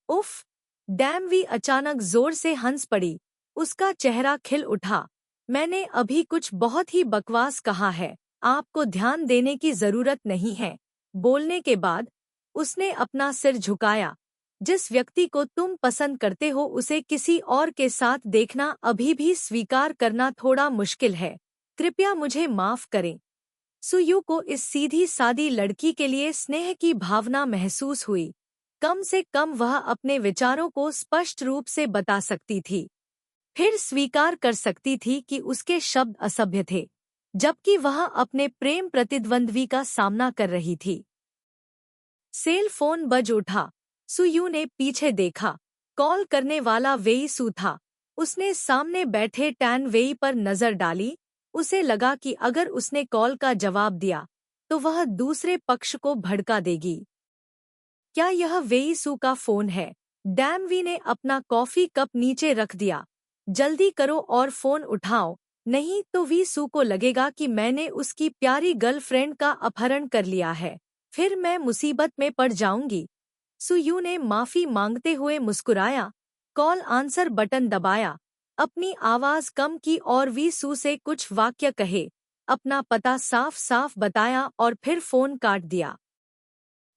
उफ! डैमवी अचानक जोर से हंस पड़ी। उसका चेहरा खिल उठा। मैंने अभी कुछ बहुत ही बकवास कहा है। आपको ध्यान देने की जरूरत नहीं है। बोलने के बाद उसने अपना सिर झुकाया। जिस व्यक्ति को तुम पसंद करते हो उसे किसी और के साथ देखना अभी भी स्वीकार करना थोड़ा मुश्किल है। कृपया मुझे माफ करें। सुयू को इस सीधी सादी लड़की के लिए स्नेह की भावना महसूस हुई। कम से कम वह अपने विचारों को स्पष्ट रूप से बता सकती थी, फिर स्वीकार कर सकती थी कि उसके शब्द असभ्य थे, जबकि वह अपने प्रेम प्रतिद्वंद्वी का सामना कर रही थी। सेल फोन बज उठा। सुयू ने पीछे देखा। कॉल करने वाला वेईसु था। उसने सामने बैठे टैन वेई पर नजर डाली। उसे लगा कि अगर उसने कॉल का जवाब दिया तो वह दूसरे पक्ष को भड़का देगी। क्या यह वेईसु का फोन है? डैमवी ने अपना कॉफी कप नीचे रख दिया। जल्दी करो और फोन उठाओ, नहीं तो वीसु को लगेगा कि मैंने उसकी प्यारी गर्लफ्रेंड का अपहरण कर लिया है। फिर मैं मुसीबत में पड़ जाऊंगी। सुयू ने माफी मांगते हुए मुस्कुराया। कॉल आंसर बटन दबाया। अपनी आवाज कम की और वीसु से कुछ वाक्य कहे, अपना पता साफ साफ बताया और फिर फोन काट दिया।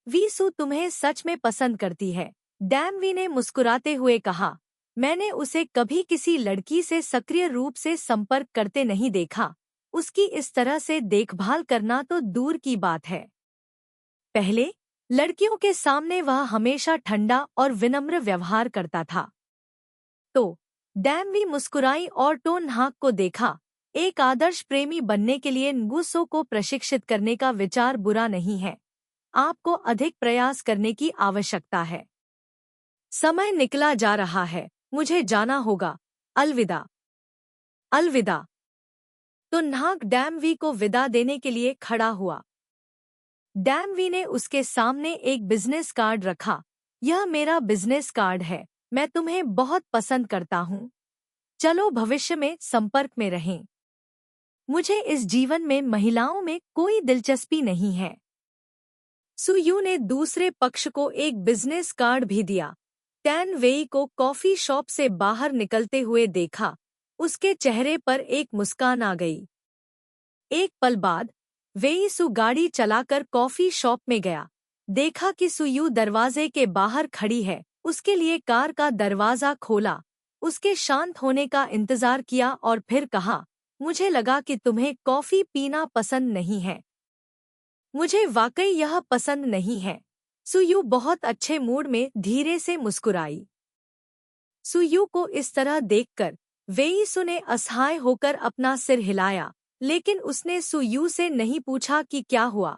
वीसु तुम्हें सच में पसंद करती है, डैमवी ने मुस्कुराते हुए कहा। मैंने उसे कभी किसी लड़की से सक्रिय रूप से संपर्क करते नहीं देखा। उसकी इस तरह से देखभाल करना तो दूर की बात है। पहले लड़कियों के सामने वह हमेशा ठंडा और विनम्र व्यवहार करता था। तो डैमवी मुस्कुराई और टो न्हाक को देखा। एक आदर्श प्रेमी बनने के लिए nguso को प्रशिक्षित करने का विचार बुरा नहीं है। आपको अधिक प्रयास करने की आवश्यकता है। समय निकला जा रहा है, मुझे जाना होगा। अलविदा। अलविदा। तो न्हाक डैमवी को विदा देने के लिए खड़ा हुआ। डैमवी ने उसके सामने एक बिजनेस कार्ड रखा। यह मेरा बिजनेस कार्ड है, मैं तुम्हें बहुत पसंद करता हूँ। चलो भविष्य में संपर्क में रहें। मुझे इस जीवन में महिलाओं में कोई दिलचस्पी नहीं है। सुयू ने दूसरे पक्ष को एक बिजनेस कार्ड भी दिया। टैन वेई को कॉफी शॉप से बाहर निकलते हुए देखा। उसके चेहरे पर एक मुस्कान आ गई। एक पल बाद वेई सु गाड़ी चलाकर कॉफी शॉप में गया। देखा कि सुयू दरवाजे के बाहर खड़ी है। उसके लिए कार का दरवाजा खोला, उसके शांत होने का इंतजार किया और फिर कहा, मुझे लगा कि तुम्हें कॉफी पीना पसंद नहीं है। मुझे वाकई यह पसंद नहीं है। सुयू बहुत अच्छे मूड में धीरे से मुस्कुराई। सुयू को इस तरह देखकर वेई सु ने असहाय होकर अपना सिर हिलाया, लेकिन उसने सुयू से नहीं पूछा कि क्या हुआ।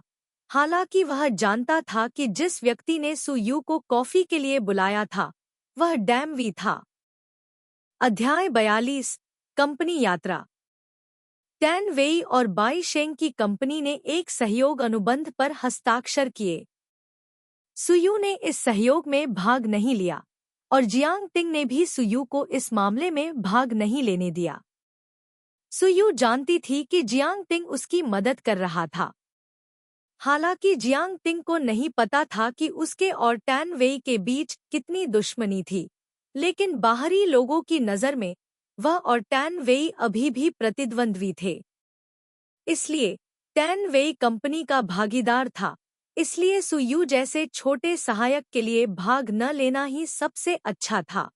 हालांकि वह जानता था कि जिस व्यक्ति ने सुयू को कॉफी के लिए बुलाया था वह डैम वी था। अध्याय 42 कंपनी यात्रा। टैन वेई और बाई शेंग की कंपनी ने एक सहयोग अनुबंध पर हस्ताक्षर किए। सुयू ने इस सहयोग में भाग नहीं लिया और जियांग टिंग ने भी सुयू को इस मामले में भाग नहीं लेने दिया। सुयू जानती थी कि जियांग टिंग उसकी मदद कर रहा था। हालांकि जियांग टिंग को नहीं पता था कि उसके और टैन वेई के बीच कितनी दुश्मनी थी, लेकिन बाहरी लोगों की नज़र में वह और टैन वेई अभी भी प्रतिद्वंद्वी थे। इसलिए टैन वेई कंपनी का भागीदार था, इसलिए सुयू जैसे छोटे सहायक के लिए भाग न लेना ही सबसे अच्छा था।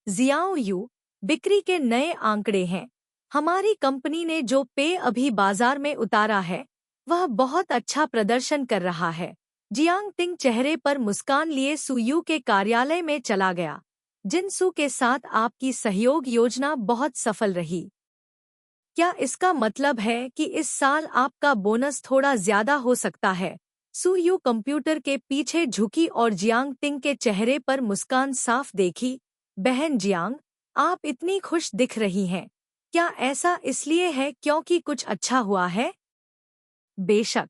जियाओ यू, बिक्री के नए आंकड़े हैं। हमारी कंपनी ने जो पेय अभी बाजार में उतारा है वह बहुत अच्छा प्रदर्शन कर रहा है। जियांग टिंग चेहरे पर मुस्कान लिए सुयू के कार्यालय में चला गया। जिनसू के साथ आपकी सहयोग योजना बहुत सफल रही। क्या इसका मतलब है कि इस साल आपका बोनस थोड़ा ज्यादा हो सकता है? सुयू कंप्यूटर के पीछे झुकी और जियांग टिंग के चेहरे पर मुस्कान साफ देखी। बहन जियांग, आप इतनी खुश दिख रही हैं। क्या ऐसा इसलिए है क्योंकि कुछ अच्छा हुआ है? बेशक।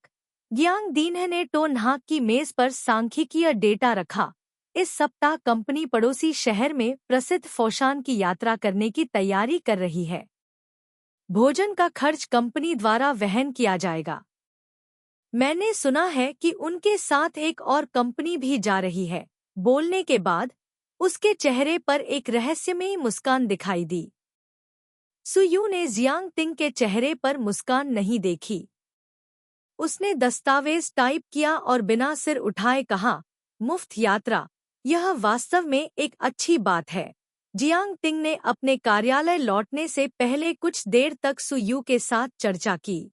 जियांग दीन्ह ने टोनहाक की मेज पर सांख्यिकीय डेटा रखा। इस सप्ताह कंपनी पड़ोसी शहर में प्रसिद्ध फौशान की यात्रा करने की तैयारी कर रही है। भोजन का खर्च कंपनी द्वारा वहन किया जाएगा। मैंने सुना है कि उनके साथ एक और कंपनी भी जा रही है। बोलने के बाद उसके चेहरे पर एक रहस्यमयी मुस्कान दिखाई दी। सुयू ने जियांग टिंग के चेहरे पर मुस्कान नहीं देखी। उसने दस्तावेज टाइप किया और बिना सिर उठाए कहा, मुफ्त यात्रा, यह वास्तव में एक अच्छी बात है। जियांग टिंग ने अपने कार्यालय लौटने से पहले कुछ देर तक सुयू के साथ चर्चा की।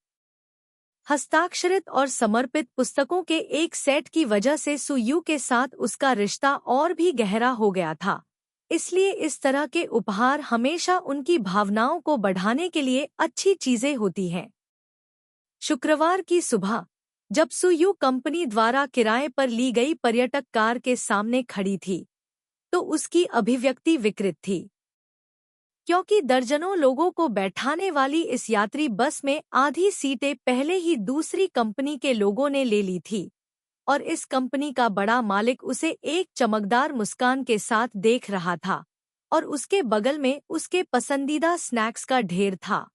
हस्ताक्षरित और समर्पित पुस्तकों के एक सेट की वजह से सुयू के साथ उसका रिश्ता और भी गहरा हो गया था। इसलिए इस तरह के उपहार हमेशा उनकी भावनाओं को बढ़ाने के लिए अच्छी चीजें होती हैं। शुक्रवार की सुबह जब सुयू कंपनी द्वारा किराए पर ली गई पर्यटक कार के सामने खड़ी थी तो उसकी अभिव्यक्ति विकृत थी, क्योंकि दर्जनों लोगों को बैठाने वाली इस यात्री बस में आधी सीटें पहले ही दूसरी कंपनी के लोगों ने ले ली थी और इस कंपनी का बड़ा मालिक उसे एक चमकदार मुस्कान के साथ देख रहा था और उसके बगल में उसके पसंदीदा स्नैक्स का ढेर था।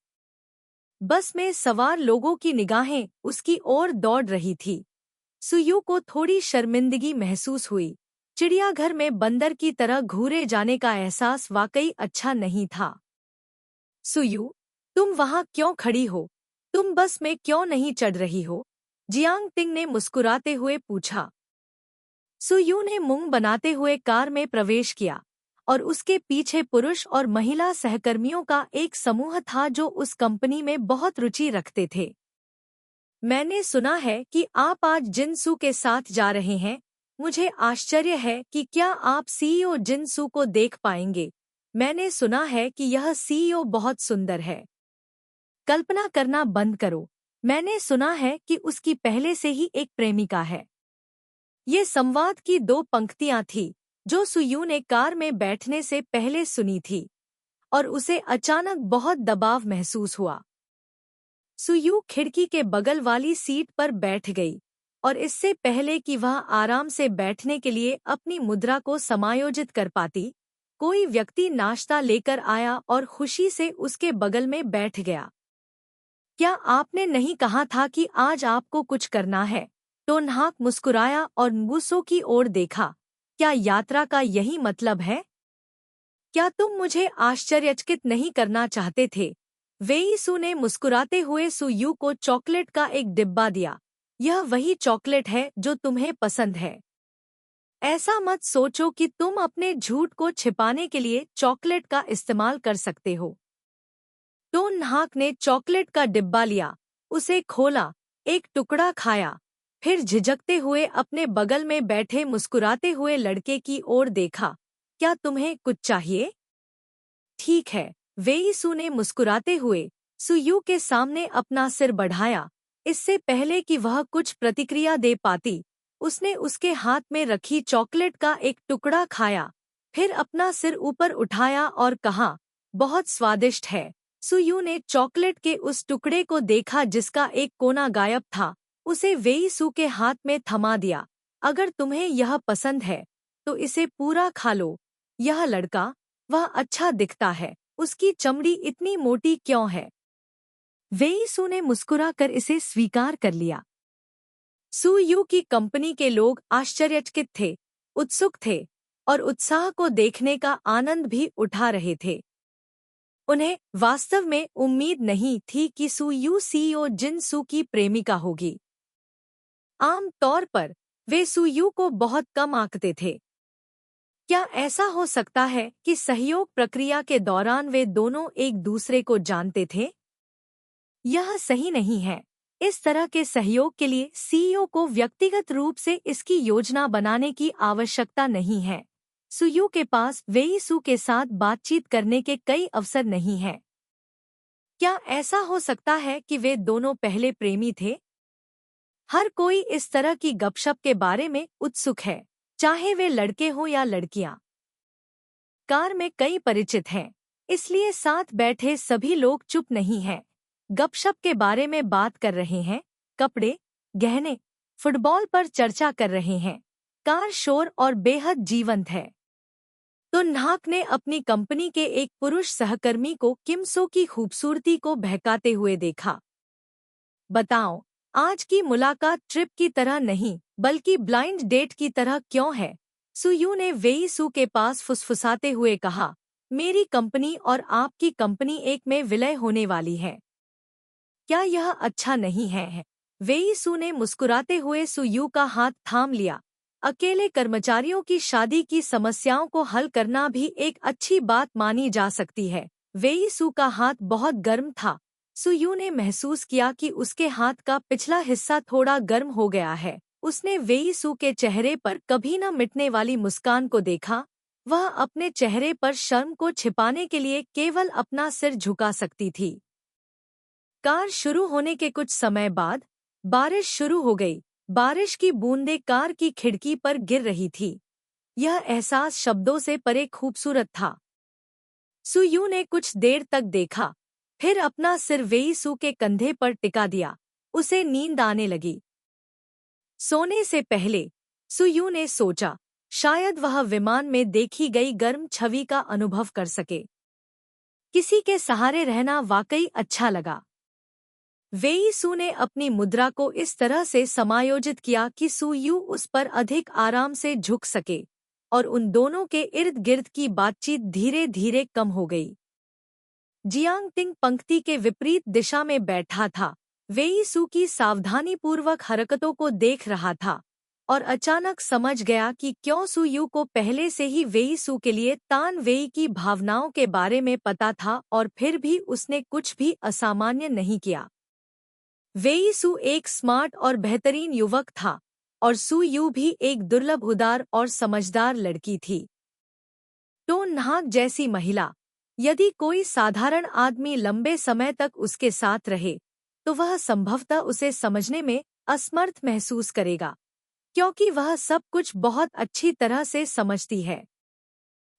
बस में सवार लोगों की निगाहें उसकी ओर दौड़ रही थी। सुयू को थोड़ी शर्मिंदगी महसूस हुई। चिड़ियाघर में बंदर की तरह घूरे जाने का एहसास वाकई अच्छा नहीं था। सुयू, तुम वहाँ क्यों खड़ी हो? तुम बस में क्यों नहीं चढ़ रही हो? जियांग टिंग ने मुस्कुराते हुए पूछा। सुयू ने मुंह बनाते हुए कार में प्रवेश किया और उसके पीछे पुरुष और महिला सहकर्मियों का एक समूह था जो उस कंपनी में बहुत रुचि रखते थे। मैंने सुना है कि आप आज जिनसू के साथ जा रहे हैं। मुझे आश्चर्य है कि क्या आप सीईओ जिनसू को देख पाएंगे। मैंने सुना है कि यह सीईओ बहुत सुंदर है। कल्पना करना बंद करो। मैंने सुना है कि उसकी पहले से ही एक प्रेमिका है। ये संवाद की 2 पंक्तियां थीं जो सुयू ने कार में बैठने से पहले सुनी थी और उसे अचानक बहुत दबाव महसूस हुआ। सुयू खिड़की के बगल वाली सीट पर बैठ गई और इससे पहले कि वह आराम से बैठने के लिए अपनी मुद्रा को समायोजित कर पाती, कोई व्यक्ति नाश्ता लेकर आया और खुशी से उसके बगल में बैठ गया। क्या आपने नहीं कहा था कि आज आपको कुछ करना है? तो न्हाक मुस्कुराया और वुसो की ओर देखा। क्या यात्रा का यही मतलब है? क्या तुम मुझे आश्चर्यचकित नहीं करना चाहते थे? वेईसू ने मुस्कुराते हुए सुयू को चॉकलेट का एक डिब्बा दिया। यह वही चॉकलेट है जो तुम्हें पसंद है। ऐसा मत सोचो कि तुम अपने झूठ को छिपाने के लिए चॉकलेट का इस्तेमाल कर सकते हो। तो न्हाक ने चॉकलेट का डिब्बा लिया, उसे खोला, एक टुकड़ा खाया, फिर झिझकते हुए अपने बगल में बैठे मुस्कुराते हुए लड़के की ओर देखा। क्या तुम्हें कुछ चाहिए? ठीक है, वेईसू ने मुस्कुराते हुए सुयू के सामने अपना सिर बढ़ाया। इससे पहले कि वह कुछ प्रतिक्रिया दे पाती, उसने उसके हाथ में रखी चॉकलेट का एक टुकड़ा खाया, फिर अपना सिर ऊपर उठाया और कहा, बहुत स्वादिष्ट है। सुयू ने चॉकलेट के उस टुकड़े को देखा जिसका एक कोना गायब था, उसे वेईसू के हाथ में थमा दिया। अगर तुम्हें यह पसंद है, तो इसे पूरा खा लो। यह लड़का, वह अच्छा दिखता है, उसकी चमड़ी इतनी मोटी क्यों है? वेईसू ने मुस्कुराकर इसे स्वीकार कर लिया। सुयू की कंपनी के लोग आश्चर्यचकित थे, उत्सुक थे और उत्साह को देखने का आनंद भी उठा रहे थे। उन्हें वास्तव में उम्मीद नहीं थी कि सुयू सीईओ जिन सू की प्रेमिका होगी। आम तौर पर वे सुयू को बहुत कम आंकते थे। क्या ऐसा हो सकता है कि सहयोग प्रक्रिया के दौरान वे दोनों एक दूसरे को जानते थे? यह सही नहीं है। इस तरह के सहयोग के लिए सीईओ को व्यक्तिगत रूप से इसकी योजना बनाने की आवश्यकता नहीं है। सुयू के पास वेईसू के साथ बातचीत करने के कई अवसर नहीं हैं। क्या ऐसा हो सकता है कि वे दोनों पहले प्रेमी थे? हर कोई इस तरह की गपशप के बारे में उत्सुक है, चाहे वे लड़के हों या लड़कियां। कार में कई परिचित हैं, इसलिए साथ बैठे सभी लोग चुप नहीं हैं। गपशप के बारे में बात कर रहे हैं, कपड़े, गहने, फुटबॉल पर चर्चा कर रहे हैं। कार शोर और बेहद जीवंत है। तो न्हाक ने अपनी कंपनी के एक पुरुष सहकर्मी को किमसो की खूबसूरती को बहकाते हुए देखा। बताओ, आज की मुलाकात ट्रिप की तरह नहीं, बल्कि ब्लाइंड डेट की तरह क्यों है? सुयू ने वेईसू के पास फुसफुसाते हुए कहा, मेरी कंपनी और आपकी कंपनी एक में विलय होने वाली है। क्या यह अच्छा नहीं है? वेईसू ने मुस्कुराते हुए सुयू का हाथ थाम लिया। अकेले कर्मचारियों की शादी की समस्याओं को हल करना भी एक अच्छी बात मानी जा सकती है। वेईसू का हाथ बहुत गर्म था। सुयू ने महसूस किया कि उसके हाथ का पिछला हिस्सा थोड़ा गर्म हो गया है। उसने वेईसू के चेहरे पर कभी न मिटने वाली मुस्कान को देखा। वह अपने चेहरे पर शर्म को छिपाने के लिए केवल अपना सिर झुका सकती थी। कार शुरू होने के कुछ समय बाद बारिश शुरू हो गई। बारिश की बूंदें कार की खिड़की पर गिर रही थी। यह एहसास शब्दों से परे खूबसूरत था। सुयू ने कुछ देर तक देखा, फिर अपना सिर वेईसू के कंधे पर टिका दिया। उसे नींद आने लगी। सोने से पहले सुयू ने सोचा, शायद वह विमान में देखी गई गर्म छवि का अनुभव कर सके। किसी के सहारे रहना वाकई अच्छा लगा। वेईसू ने अपनी मुद्रा को इस तरह से समायोजित किया कि सुयू उस पर अधिक आराम से झुक सके, और उन दोनों के इर्द गिर्द की बातचीत धीरे धीरे कम हो गई। जियांगतिंग पंक्ति के विपरीत दिशा में बैठा था। वेईसू की सावधानीपूर्वक हरकतों को देख रहा था और अचानक समझ गया कि क्यों सुयू को पहले से ही वेईसू के लिए तान वेई की भावनाओं के बारे में पता था, और फिर भी उसने कुछ भी असामान्य नहीं किया। वेईसू एक स्मार्ट और बेहतरीन युवक था, और सुयू भी एक दुर्लभ उदार और समझदार लड़की थी। तो न्हाक जैसी महिला, यदि कोई साधारण आदमी लंबे समय तक उसके साथ रहे, तो वह संभवतः उसे समझने में असमर्थ महसूस करेगा, क्योंकि वह सब कुछ बहुत अच्छी तरह से समझती है।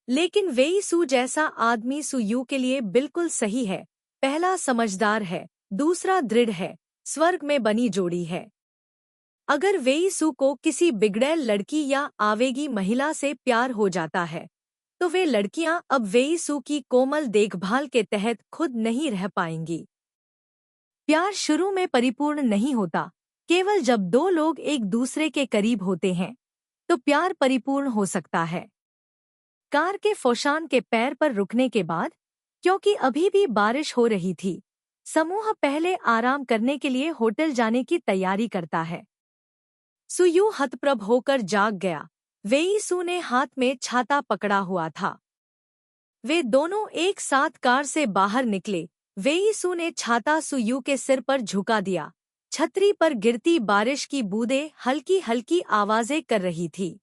लेकिन वेईसू जैसा आदमी सुयू के लिए बिल्कुल सही है। पहला समझदार है, दूसरा दृढ़ है, स्वर्ग में बनी जोड़ी है। अगर वेईसू को किसी बिगड़ैल लड़की या आवेगी महिला से प्यार हो जाता है, तो वे लड़कियां अब वेईसू की कोमल देखभाल के तहत खुद नहीं रह पाएंगी। प्यार शुरू में परिपूर्ण नहीं होता। केवल जब दो लोग एक दूसरे के करीब होते हैं तो प्यार परिपूर्ण हो सकता है। कार के फौशान के पैर पर रुकने के बाद, क्योंकि अभी भी बारिश हो रही थी, समूह पहले आराम करने के लिए होटल जाने की तैयारी करता है। सुयू हतप्रभ होकर जाग गया। वेईसू ने हाथ में छाता पकड़ा हुआ था। वे दोनों एक साथ कार से बाहर निकले। वेईसू ने छाता सुयू के सिर पर झुका दिया। छतरी पर गिरती बारिश की बूंदें हल्की हल्की आवाजें कर रही थी।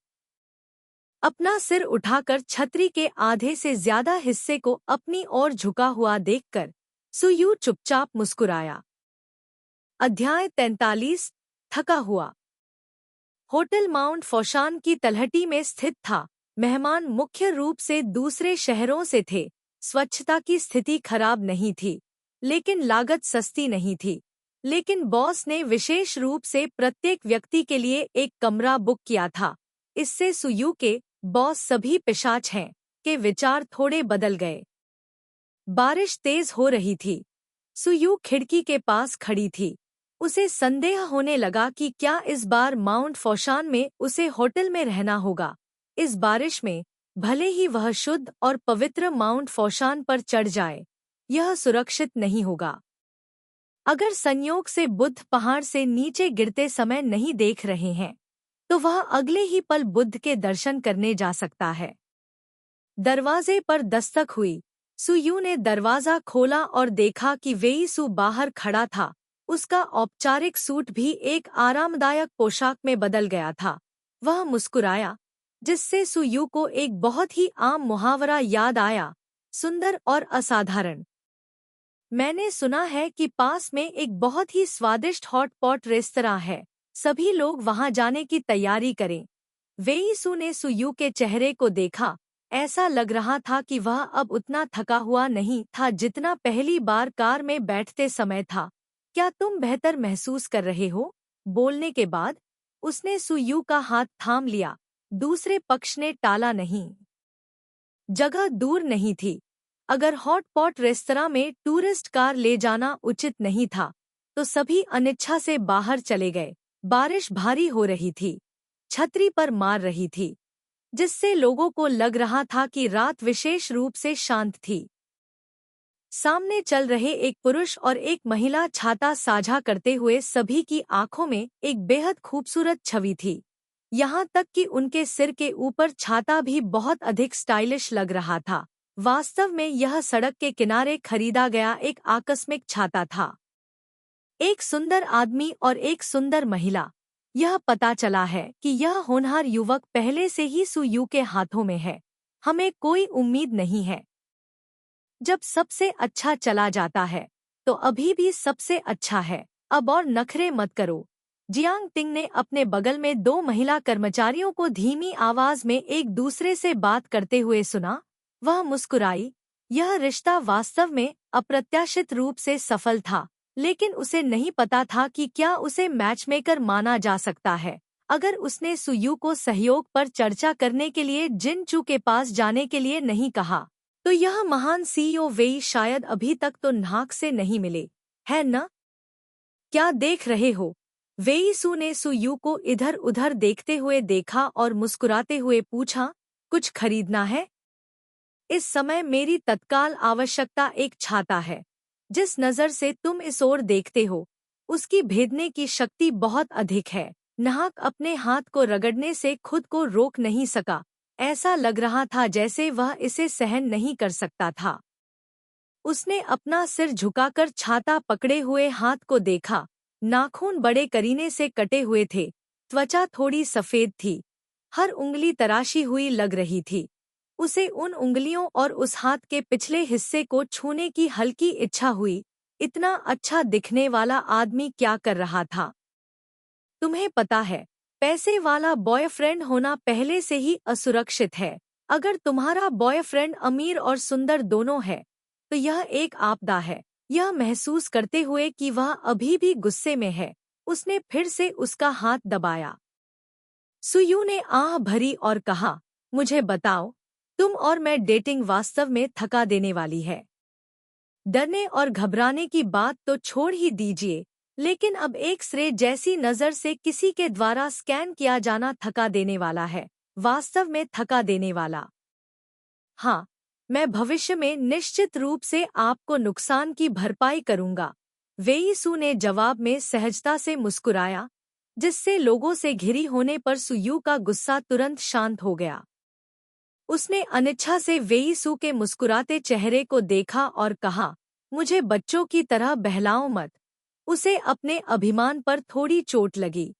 अपना सिर उठाकर छतरी के आधे से ज्यादा हिस्से को अपनी ओर झुका हुआ देखकर सुयू चुपचाप मुस्कुराया। अध्याय 43 थका हुआ। होटल माउंट फौशान की तलहटी में स्थित था। मेहमान मुख्य रूप से दूसरे शहरों से थे। स्वच्छता की स्थिति खराब नहीं थी, लेकिन लागत सस्ती नहीं थी। लेकिन बॉस ने विशेष रूप से प्रत्येक व्यक्ति के लिए एक कमरा बुक किया था। इससे सुयू के बॉस सभी पिशाच हैं के विचार थोड़े बदल गए। बारिश तेज हो रही थी। सुयू खिड़की के पास खड़ी थी। उसे संदेह होने लगा कि क्या इस बार माउंट फौशान में उसे होटल में रहना होगा। इस बारिश में भले ही वह शुद्ध और पवित्र माउंट फौशान पर चढ़ जाए, यह सुरक्षित नहीं होगा। अगर संयोग से बुद्ध पहाड़ से नीचे गिरते समय नहीं देख रहे हैं तो वह अगले ही पल बुद्ध के दर्शन करने जा सकता है। दरवाजे पर दस्तक हुई। सुयू ने दरवाजा खोला और देखा कि वेईसू बाहर खड़ा था। उसका औपचारिक सूट भी एक आरामदायक पोशाक में बदल गया था। वह मुस्कुराया, जिससे सुयू को एक बहुत ही आम मुहावरा याद आया, सुंदर और असाधारण। मैंने सुना है कि पास में एक बहुत ही स्वादिष्ट हॉट पॉट रेस्तरां है। सभी लोग वहां जाने की तैयारी करें। वेईसू ने सुयू के चेहरे को देखा। ऐसा लग रहा था कि वह अब उतना थका हुआ नहीं था जितना पहली बार कार में बैठते समय था। क्या तुम बेहतर महसूस कर रहे हो? बोलने के बाद उसने सुयू का हाथ थाम लिया। दूसरे पक्ष ने टाला नहीं। जगह दूर नहीं थी। अगर हॉट पॉट रेस्तरां में टूरिस्ट कार ले जाना उचित नहीं था तो सभी अनिच्छा से बाहर चले गए। बारिश भारी हो रही थी, छतरी पर मार रही थी, जिससे लोगों को लग रहा था कि रात विशेष रूप से शांत थी। सामने चल रहे एक पुरुष और एक महिला छाता साझा करते हुए सभी की आंखों में एक बेहद खूबसूरत छवि थी। यहाँ तक कि उनके सिर के ऊपर छाता भी बहुत अधिक स्टाइलिश लग रहा था। वास्तव में यह सड़क के किनारे खरीदा गया एक आकस्मिक छाता था। एक सुंदर आदमी और एक सुंदर महिला। यह पता चला है कि यह होनहार युवक पहले से ही सुयू के हाथों में है। हमें कोई उम्मीद नहीं है। जब सबसे अच्छा चला जाता है तो अभी भी सबसे अच्छा है। अब और नखरे मत करो। जियांग टिंग ने अपने बगल में दो महिला कर्मचारियों को धीमी आवाज में एक दूसरे से बात करते हुए सुना। वह मुस्कुराई। यह रिश्ता वास्तव में अप्रत्याशित रूप से सफल था, लेकिन उसे नहीं पता था कि क्या उसे मैचमेकर माना जा सकता है। अगर उसने सुयू को सहयोग पर चर्चा करने के लिए जिनचू के पास जाने के लिए नहीं कहा तो यह महान सीईओ वेई शायद अभी तक तो नाक से नहीं मिले, है न? क्या देख रहे हो? वेईसू ने सुयू को इधर उधर देखते हुए देखा और मुस्कुराते हुए पूछा, कुछ खरीदना है? इस समय मेरी तत्काल आवश्यकता एक छाता है। जिस नज़र से तुम इस ओर देखते हो उसकी भेदने की शक्ति बहुत अधिक है। नाहक अपने हाथ को रगड़ने से खुद को रोक नहीं सका। ऐसा लग रहा था जैसे वह इसे सहन नहीं कर सकता था। उसने अपना सिर झुकाकर छाता पकड़े हुए हाथ को देखा। नाखून बड़े करीने से कटे हुए थे। त्वचा थोड़ी सफेद थी। हर उंगली तराशी हुई लग रही थी। उसे उन उंगलियों और उस हाथ के पिछले हिस्से को छूने की हल्की इच्छा हुई। इतना अच्छा दिखने वाला आदमी क्या कर रहा था? तुम्हें पता है, पैसे वाला बॉयफ्रेंड होना पहले से ही असुरक्षित है। अगर तुम्हारा बॉयफ्रेंड अमीर और सुंदर दोनों है तो यह एक आपदा है। यह महसूस करते हुए कि वह अभी भी गुस्से में है, उसने फिर से उसका हाथ दबाया। सुयू ने आह भरी और कहा, मुझे बताओ, तुम और मैं डेटिंग वास्तव में थका देने वाली है। डरने और घबराने की बात तो छोड़ ही दीजिए, लेकिन अब एक्स-रे जैसी नज़र से किसी के द्वारा स्कैन किया जाना थका देने वाला है, वास्तव में थका देने वाला। हाँ, मैं भविष्य में निश्चित रूप से आपको नुकसान की भरपाई करूंगा, वेईसू ने जवाब में सहजता से मुस्कुराया, जिससे लोगों से घिरी होने पर सुयू का गुस्सा तुरंत शांत हो गया। उसने अनिच्छा से वेईसू के मुस्कुराते चेहरे को देखा और कहा, मुझे बच्चों की तरह बहलाओ मत। उसे अपने अभिमान पर थोड़ी चोट लगी।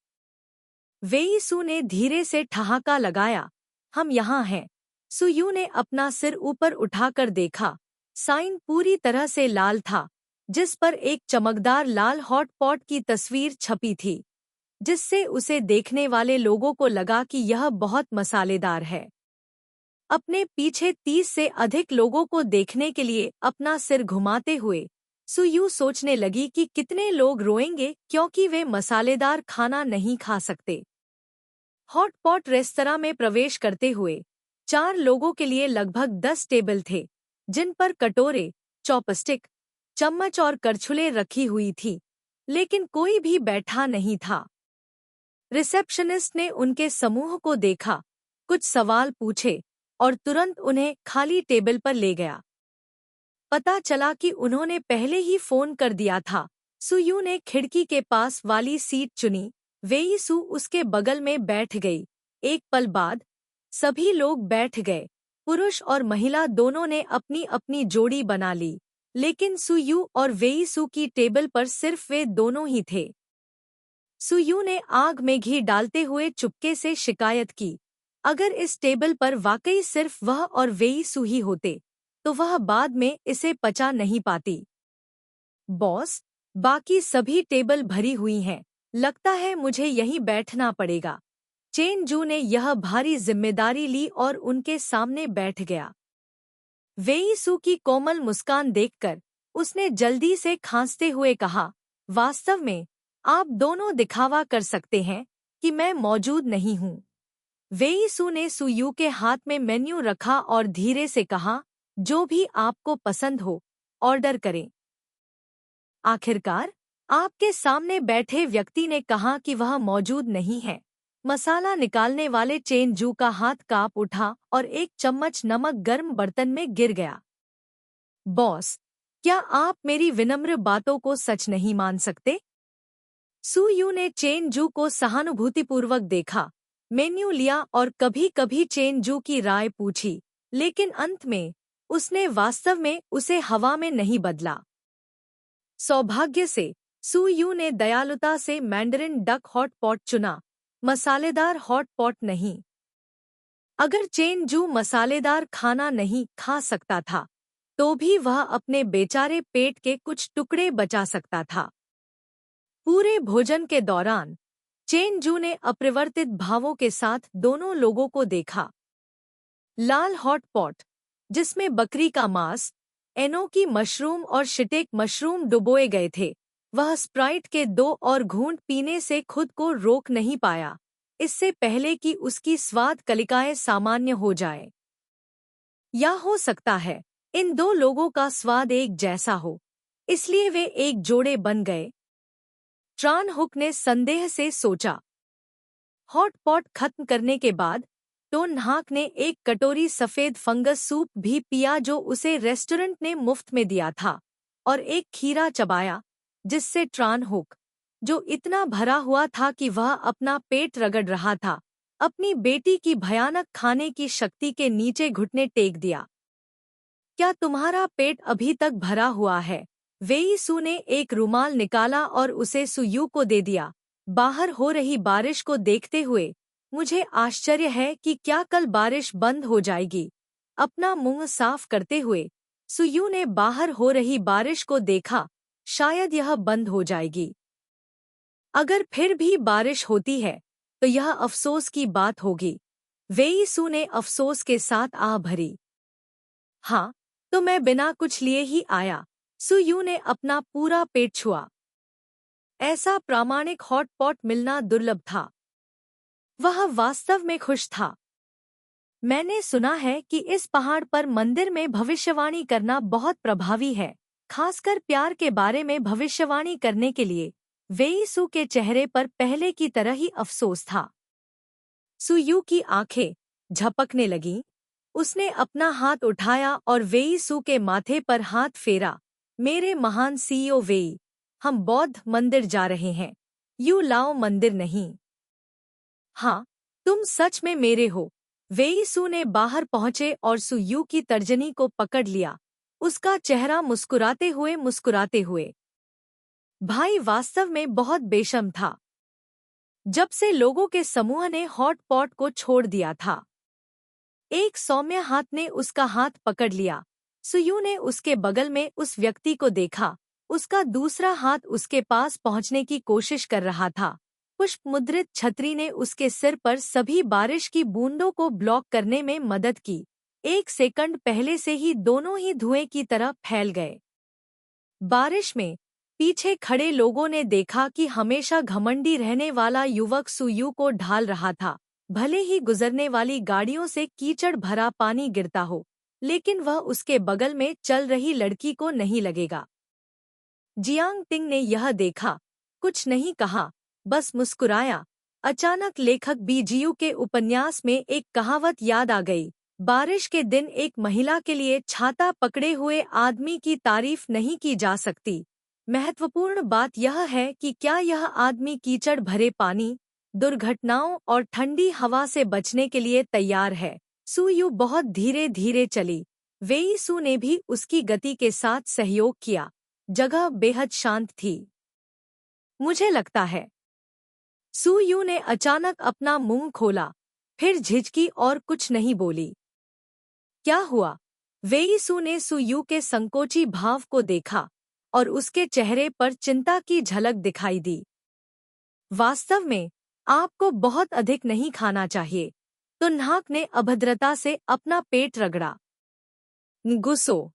वेईसू ने धीरे से ठहाका लगाया, हम यहाँ हैं। सुयू ने अपना सिर ऊपर उठाकर देखा। साइन पूरी तरह से लाल था, जिस पर एक चमकदार लाल हॉट पॉट की तस्वीर छपी थी, जिससे उसे देखने वाले लोगों को लगा कि यह बहुत मसालेदार है। अपने पीछे 30 से अधिक लोगों को देखने के लिए अपना सिर घुमाते हुए सुयू सोचने लगी कि कितने लोग रोएंगे क्योंकि वे मसालेदार खाना नहीं खा सकते। हॉट पॉट रेस्तरां में प्रवेश करते हुए 4 लोगों के लिए लगभग 10 टेबल थे, जिन पर कटोरे, चॉपस्टिक, चम्मच और करछुले रखी हुई थी, लेकिन कोई भी बैठा नहीं था। रिसेप्शनिस्ट ने उनके समूह को देखा, कुछ सवाल पूछे और तुरंत उन्हें खाली टेबल पर ले गया। पता चला कि उन्होंने पहले ही फोन कर दिया था। सुयू ने खिड़की के पास वाली सीट चुनी। वेईसू उसके बगल में बैठ गई। एक पल बाद सभी लोग बैठ गए। पुरुष और महिला दोनों ने अपनी अपनी जोड़ी बना ली, लेकिन सुयू और वेईसू की टेबल पर सिर्फ वे दोनों ही थे। सुयू ने आग में घी डालते हुए चुपके से शिकायत की, अगर इस टेबल पर वाकई सिर्फ वह और वेईसू ही होते तो वह बाद में इसे पचा नहीं पाती। बॉस, बाकी सभी टेबल भरी हुई हैं, लगता है मुझे यहीं बैठना पड़ेगा। चेन जू ने यह भारी जिम्मेदारी ली और उनके सामने बैठ गया। वेईसू की कोमल मुस्कान देखकर उसने जल्दी से खांसते हुए कहा, वास्तव में आप दोनों दिखावा कर सकते हैं कि मैं मौजूद नहीं हूँ। वेईसू ने सुयू के हाथ में मेन्यू रखा और धीरे से कहा, जो भी आपको पसंद हो, ऑर्डर करें। आखिरकार आपके सामने बैठे व्यक्ति ने कहा कि वह मौजूद नहीं है। मसाला निकालने वाले चेन जू का हाथ कांप उठा और एक चम्मच नमक गर्म बर्तन में गिर गया। बॉस, क्या आप मेरी विनम्र बातों को सच नहीं मान सकते? सुयू ने चेन जू को सहानुभूतिपूर्वक देखा, मेन्यू लिया और कभी-कभी चेन जू की राय पूछी, लेकिन अंत में उसने वास्तव में उसे हवा में नहीं बदला। सौभाग्य से सुयू ने दयालुता से मैंडरिन डक हॉट पॉट चुना, मसालेदार हॉट पॉट नहीं। अगर चेन जू मसालेदार खाना नहीं खा सकता था, तो भी वह अपने बेचारे पेट के कुछ टुकड़े बचा सकता था। पूरे भोजन के दौरान चेन जू ने अपरिवर्तित भावों के साथ दोनों लोगों को देखा। लाल हॉट पॉट, जिसमें बकरी का मांस, एनोकी मशरूम और शिटेक मशरूम डुबोए गए थे, वह स्प्राइट के 2 और घूंट पीने से खुद को रोक नहीं पाया, इससे पहले कि उसकी स्वाद कलिकाएं सामान्य हो जाए। या हो सकता है इन 2 लोगों का स्वाद एक जैसा हो, इसलिए वे एक जोड़े बन गए। ट्रान हुक ने संदेह से सोचा। हॉट पॉट खत्म करने के बाद टोन हाक ने एक कटोरी सफेद फंगस सूप भी पिया जो उसे रेस्टोरेंट ने मुफ्त में दिया था, और एक खीरा चबाया, जिससे ट्रान हुक, जो इतना भरा हुआ था कि वह अपना पेट रगड़ रहा था, अपनी बेटी की भयानक खाने की शक्ति के नीचे घुटने टेक दिया। क्या तुम्हारा पेट अभी तक भरा हुआ है? वेईसू ने एक रुमाल निकाला और उसे सुयू को दे दिया। बाहर हो रही बारिश को देखते हुए मुझे आश्चर्य है कि क्या कल बारिश बंद हो जाएगी। अपना मुंह साफ करते हुए सुयू ने बाहर हो रही बारिश को देखा, शायद यह बंद हो जाएगी। अगर फिर भी बारिश होती है तो यह अफसोस की बात होगी। वेईसू ने अफसोस के साथ आह भरी। हाँ, तो मैं बिना कुछ लिए ही आया। सुयू ने अपना पूरा पेट छुआ। ऐसा प्रामाणिक हॉट पॉट मिलना दुर्लभ था। वह वास्तव में खुश था। मैंने सुना है कि इस पहाड़ पर मंदिर में भविष्यवाणी करना बहुत प्रभावी है, खासकर प्यार के बारे में भविष्यवाणी करने के लिए वेई सू के चेहरे पर पहले की तरह ही अफसोस था। सू यू की आंखें झपकने लगीं। उसने अपना हाथ उठाया और वेई सू के माथे पर हाथ फेरा। मेरे महान सीईओ वेई, हम बौद्ध मंदिर जा रहे हैं, यू लाओ मंदिर नहीं। हाँ, तुम सच में मेरे हो। वेई सू ने बाहर पहुंचे और सू यू की तर्जनी को पकड़ लिया। उसका चेहरा मुस्कुराते हुए। भाई वास्तव में बहुत बेशर्म था। जब से लोगों के समूह ने हॉट पॉट को छोड़ दिया था। एक सौम्य हाथ ने उसका हाथ पकड़ लिया। सुयू ने उसके बगल में उस व्यक्ति को देखा। उसका दूसरा हाथ उसके पास पहुंचने की कोशिश कर रहा था। पुष्प मुद्रित छतरी ने उसके सिर पर सभी बारिश की बूंदों को ब्लॉक करने में मदद की। एक सेकंड पहले से ही दोनों ही धुएं की तरह फैल गए। बारिश में पीछे खड़े लोगों ने देखा कि हमेशा घमंडी रहने वाला युवक सुयू को ढाल रहा था। भले ही गुजरने वाली गाड़ियों से कीचड़ भरा पानी गिरता हो, लेकिन वह उसके बगल में चल रही लड़की को नहीं लगेगा। जियांग टिंग ने यह देखा, कुछ नहीं कहा, बस मुस्कुराया। अचानक लेखक बीजीयू के उपन्यास में एक कहावत याद आ गई। बारिश के दिन एक महिला के लिए छाता पकड़े हुए आदमी की तारीफ नहीं की जा सकती। महत्वपूर्ण बात यह है कि क्या यह आदमी कीचड़ भरे पानी, दुर्घटनाओं और ठंडी हवा से बचने के लिए तैयार है। सू यू बहुत धीरे धीरे चली। वेई सू ने भी उसकी गति के साथ सहयोग किया। जगह बेहद शांत थी। मुझे लगता है। सू यू ने अचानक अपना मुंह खोला, फिर झिझकी और कुछ नहीं बोली। क्या हुआ? वेई सू ने सू यू के संकोची भाव को देखा और उसके चेहरे पर चिंता की झलक दिखाई दी। वास्तव में आपको बहुत अधिक नहीं खाना चाहिए। तो नाक ने अभद्रता से अपना पेट रगड़ा। गुस्सो